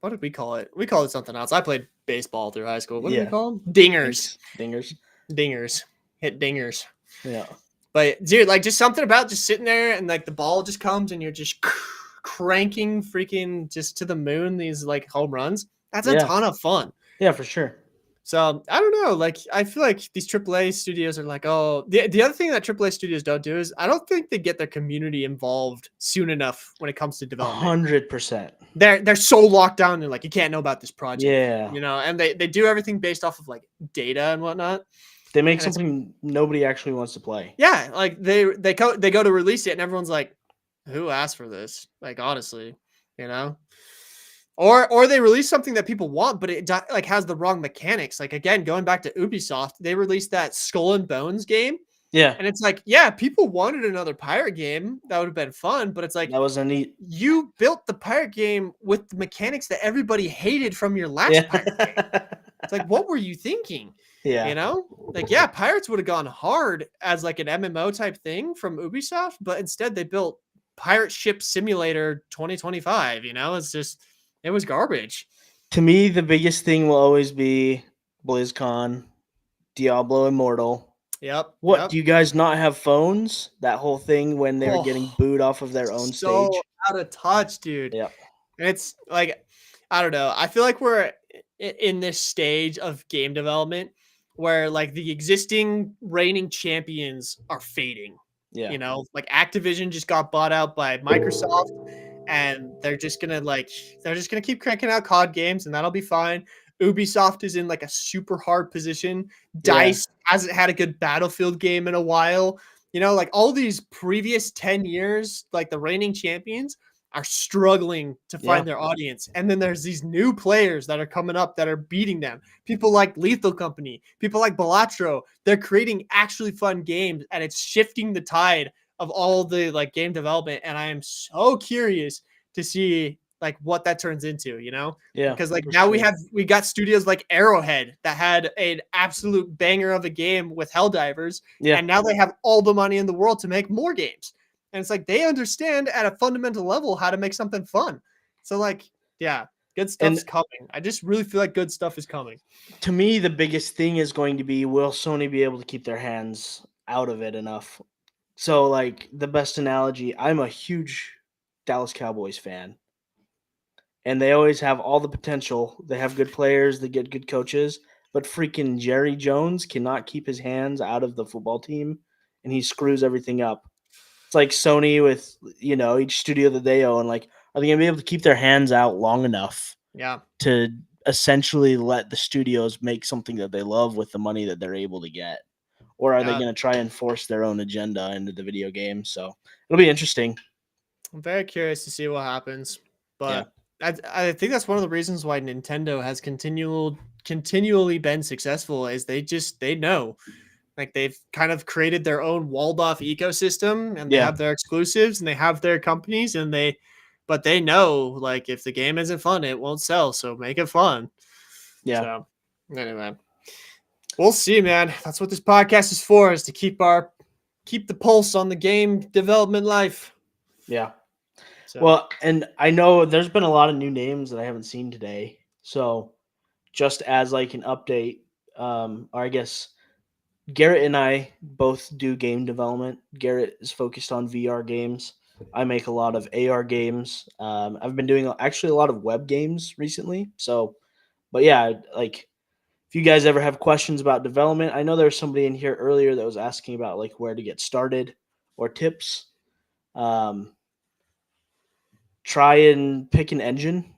What did we call it? We called it something else. I played baseball through high school. What do we Yeah, call them? Dingers. dinks, dingers. Dingers. Hit dingers. Yeah, But dude, like just something about just sitting there and like the ball just comes and you're just cranking freaking just to the moon these like home runs. That's a yeah, ton of fun. yeah, for sure. So I don't know. Like I feel like these AAA studios are like, oh, the other thing that AAA studios don't do is I don't think they get their community involved soon enough when it comes to development. 100%. They're so locked down and like you can't know about this project. Yeah, And they do everything based off of like data and whatnot. they make And it's something nobody actually wants to play. yeah, like they go to release it and everyone's like, who asked for this? Like honestly, you know? Or they release something that people want, but it like has the wrong mechanics. Like again, going back to Ubisoft, they released that Skull and Bones game, Yeah, and it's like, yeah, people wanted another pirate game that would have been fun, but it's like that was a neat. you built the pirate game with the mechanics that everybody hated from your last Yeah, pirate game. It's like, what were you thinking? yeah, Like, yeah, pirates would have gone hard as like an MMO type thing from Ubisoft, but instead they built Pirate Ship Simulator 2025. It's just it was garbage. To me, the biggest thing will always be BlizzCon, Diablo Immortal. Yep. What, do you guys not have phones? That whole thing when they were getting Oh, booed off of their own so stage? out of touch, dude. Yep. And it's like, I don't know. I feel like we're in this stage of game development where like the existing reigning champions are fading. Yeah. Like Activision just got bought out by Microsoft and they're just gonna keep cranking out COD games and that'll be fine. Ubisoft is in like a super hard position. DICE hasn't had a good Battlefield game in a while. Like all these previous 10 years, like the reigning champions are struggling to find their audience. And then there's these new players that are coming up that are beating them. People like Lethal Company, people like Balatro, they're creating actually fun games and it's shifting the tide of all the like game development. And I am so curious to see like what that turns into, Yeah. because like for now sure. we got studios like Arrowhead that had an absolute banger of a game with Helldivers. Yeah. And now they have all the money in the world to make more games. And it's like they understand at a fundamental level how to make something fun. So like, yeah, good stuff's coming. I just really feel like good stuff is coming. To me, the biggest thing is going to be, will Sony be able to keep their hands out of it enough? So, like, the best analogy, I'm a huge Dallas Cowboys fan. And they always have all the potential. They have good players, they get good coaches, but freaking Jerry Jones cannot keep his hands out of the football team, and he screws everything up. It's like Sony with, each studio that they own. Like, Are they going to be able to keep their hands out long enough Yeah. to essentially let the studios make something that they love with the money that they're able to get? Or are they Yeah. going to try and force their own agenda into the video game? So it'll be interesting. I'm very curious to see what happens, Yeah. but I think that's one of the reasons why Nintendo has continually been successful is they know, like, they've kind of created their own walled off ecosystem, and they Yeah. have their exclusives and they have their companies, but they know, like, if the game isn't fun, it won't sell. So make it fun. Yeah. So anyway, we'll see, man. That's what this podcast is for, is to keep the pulse on the game development life. Yeah. So Well, and I know there's been a lot of new names that I haven't seen today. So just as like an update, or I guess Garrett and I both do game development. Garrett is focused on VR games. I make a lot of AR games. I've been doing actually a lot of web games recently. So, but yeah, like if you guys ever have questions about development, I know there's somebody in here earlier that was asking about like where to get started or tips. Um, Try and pick an engine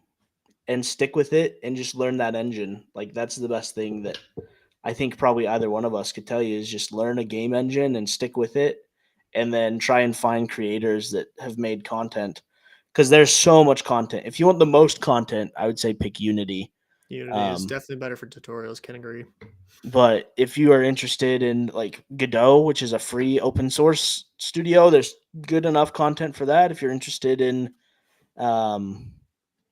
and stick with it and just learn that engine. Like that's the best thing that I think probably either one of us could tell you is just learn a game engine and stick with it and then try and find creators that have made content because there's so much content. If you want the most content, I would say pick Unity. Unity is Um, definitely better for tutorials. Can agree. but if you are interested in like Godot, which is a free open source studio, there's good enough content for that. If you're interested in um,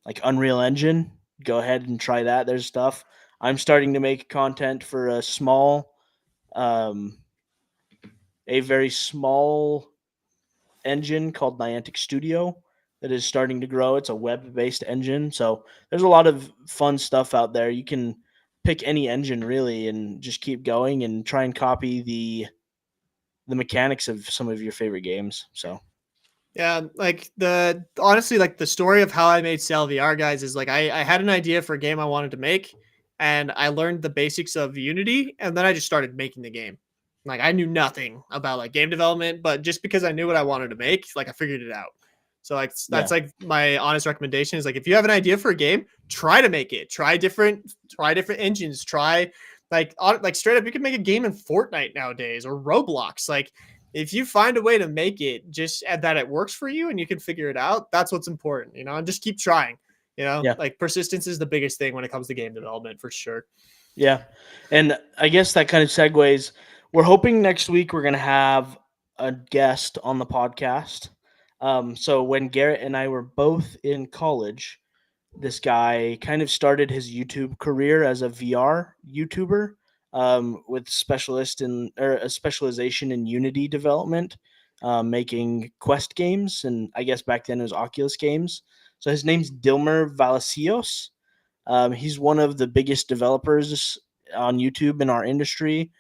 like Unreal Engine, go ahead and try that. There's stuff. I'm starting to make content for um, a very small engine called Niantic Studio that is starting to grow. It's a web-based engine, so there's a lot of fun stuff out there. You can pick any engine really and just keep going and try and copy the mechanics of some of your favorite games. So Yeah, like honestly, like the story of how I made Cell VR, guys, is like I had an idea for a game I wanted to make, and I learned the basics of Unity, and then I just started making the game. Like I knew nothing about like game development, but just because I knew what I wanted to make, like I figured it out. So like yeah, that's like my honest recommendation is like if you have an idea for a game, try to make it. Try different engines. Try like straight up, you can make a game in Fortnite nowadays or Roblox. Like if you find a way to make it just that it works for you and you can figure it out, that's what's important, and just keep trying. yeah, Like persistence is the biggest thing when it comes to game development for sure. yeah. And I guess that kind of segues. We're hoping next week we're gonna have a guest on the podcast. So when Garrett and I were both in college, this guy kind of started his YouTube career as a VR YouTuber with specialist in or a specialization in Unity development, making Quest games, and I guess back then it was Oculus games. So his name's Dilmer Valasios. He's one of the biggest developers on YouTube in our industry.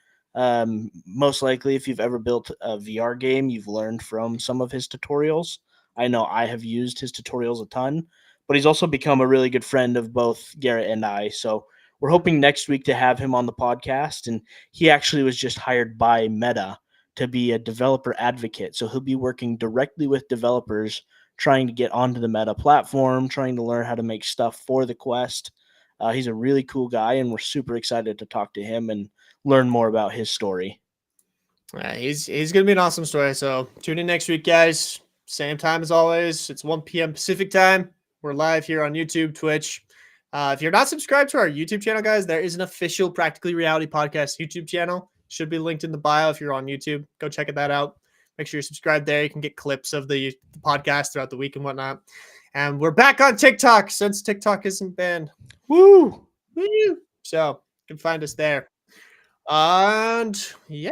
Most likely, if you've ever built a VR game, you've learned from some of his tutorials. I know I have used his tutorials a ton, but he's also become a really good friend of both Garrett and I. So we're hoping next week to have him on the podcast. And he actually was just hired by Meta to be a developer advocate. So he'll be working directly with developers trying to get onto the Meta platform, trying to learn how to make stuff for the Quest. He's a really cool guy, and we're super excited to talk to him and learn more about his story. He's gonna be an awesome story. So tune in next week, guys. Same time as always. It's 1 p.m. Pacific time. We're live here on YouTube, Twitch. If you're not subscribed to our YouTube channel, guys, there is an official Practically Reality Podcast YouTube channel. Should be linked in the bio if you're on YouTube. Go check that out. Make sure you're subscribed there. You can get clips of the podcast throughout the week and whatnot. And we're back on TikTok since TikTok isn't banned. Woo! Woo! So you can find us there. And yeah.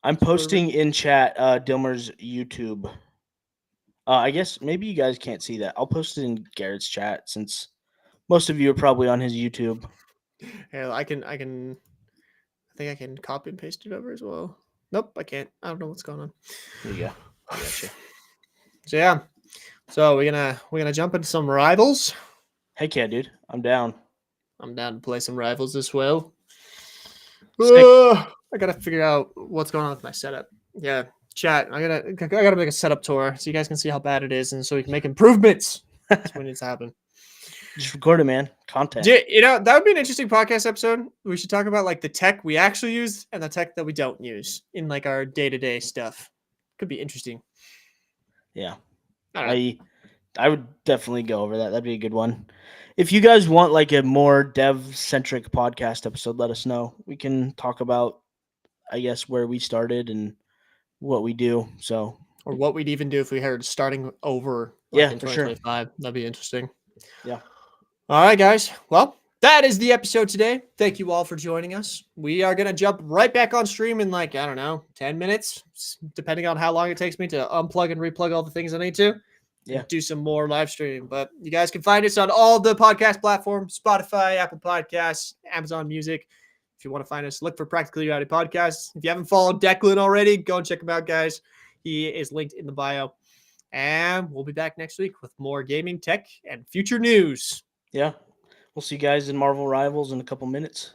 I'm posting in chat Dilmer's YouTube. I guess maybe you guys can't see that. I'll post it in Garrett's chat since most of you are probably on his YouTube. Yeah, I think I can copy and paste it over as well. Nope, I can't. I don't know what's going on. There you go. I gotcha. So yeah. So we're gonna jump into some rivals. Heck yeah, dude. I'm down. I'm down to play some rivals as well. Sick. I gotta figure out what's going on with my setup. Yeah, chat. I gotta make a setup tour so you guys can see how bad it is, and so we can make improvements. That's when it's happened. Just record it, man. Content. Yeah, that would be an interesting podcast episode. We should talk about like the tech we actually use and the tech that we don't use in like our day-to-day stuff. Could be interesting. Yeah. I would definitely go over that. That'd be a good one. If you guys want like a more dev-centric podcast episode, let us know. We can talk about, I guess, where we started and what we do. So, or what we'd even do if we heard starting over Yeah, in for sure. 2025. That'd be interesting. Yeah. All right, guys. Well, that is the episode today. Thank you all for joining us. We are going to jump right back on stream in like, I don't know, 10 minutes, depending on how long it takes me to unplug and replug all the things I need to. Yeah. Do some more live stream. But you guys can find us on all the podcast platforms, Spotify, Apple Podcasts, Amazon Music. If you want to find us, look for Practically Reality Podcasts. If you haven't followed Declan already, go and check him out, guys. He is linked in the bio. And we'll be back next week with more gaming, tech, and future news. Yeah. We'll see you guys in Marvel Rivals in a couple minutes.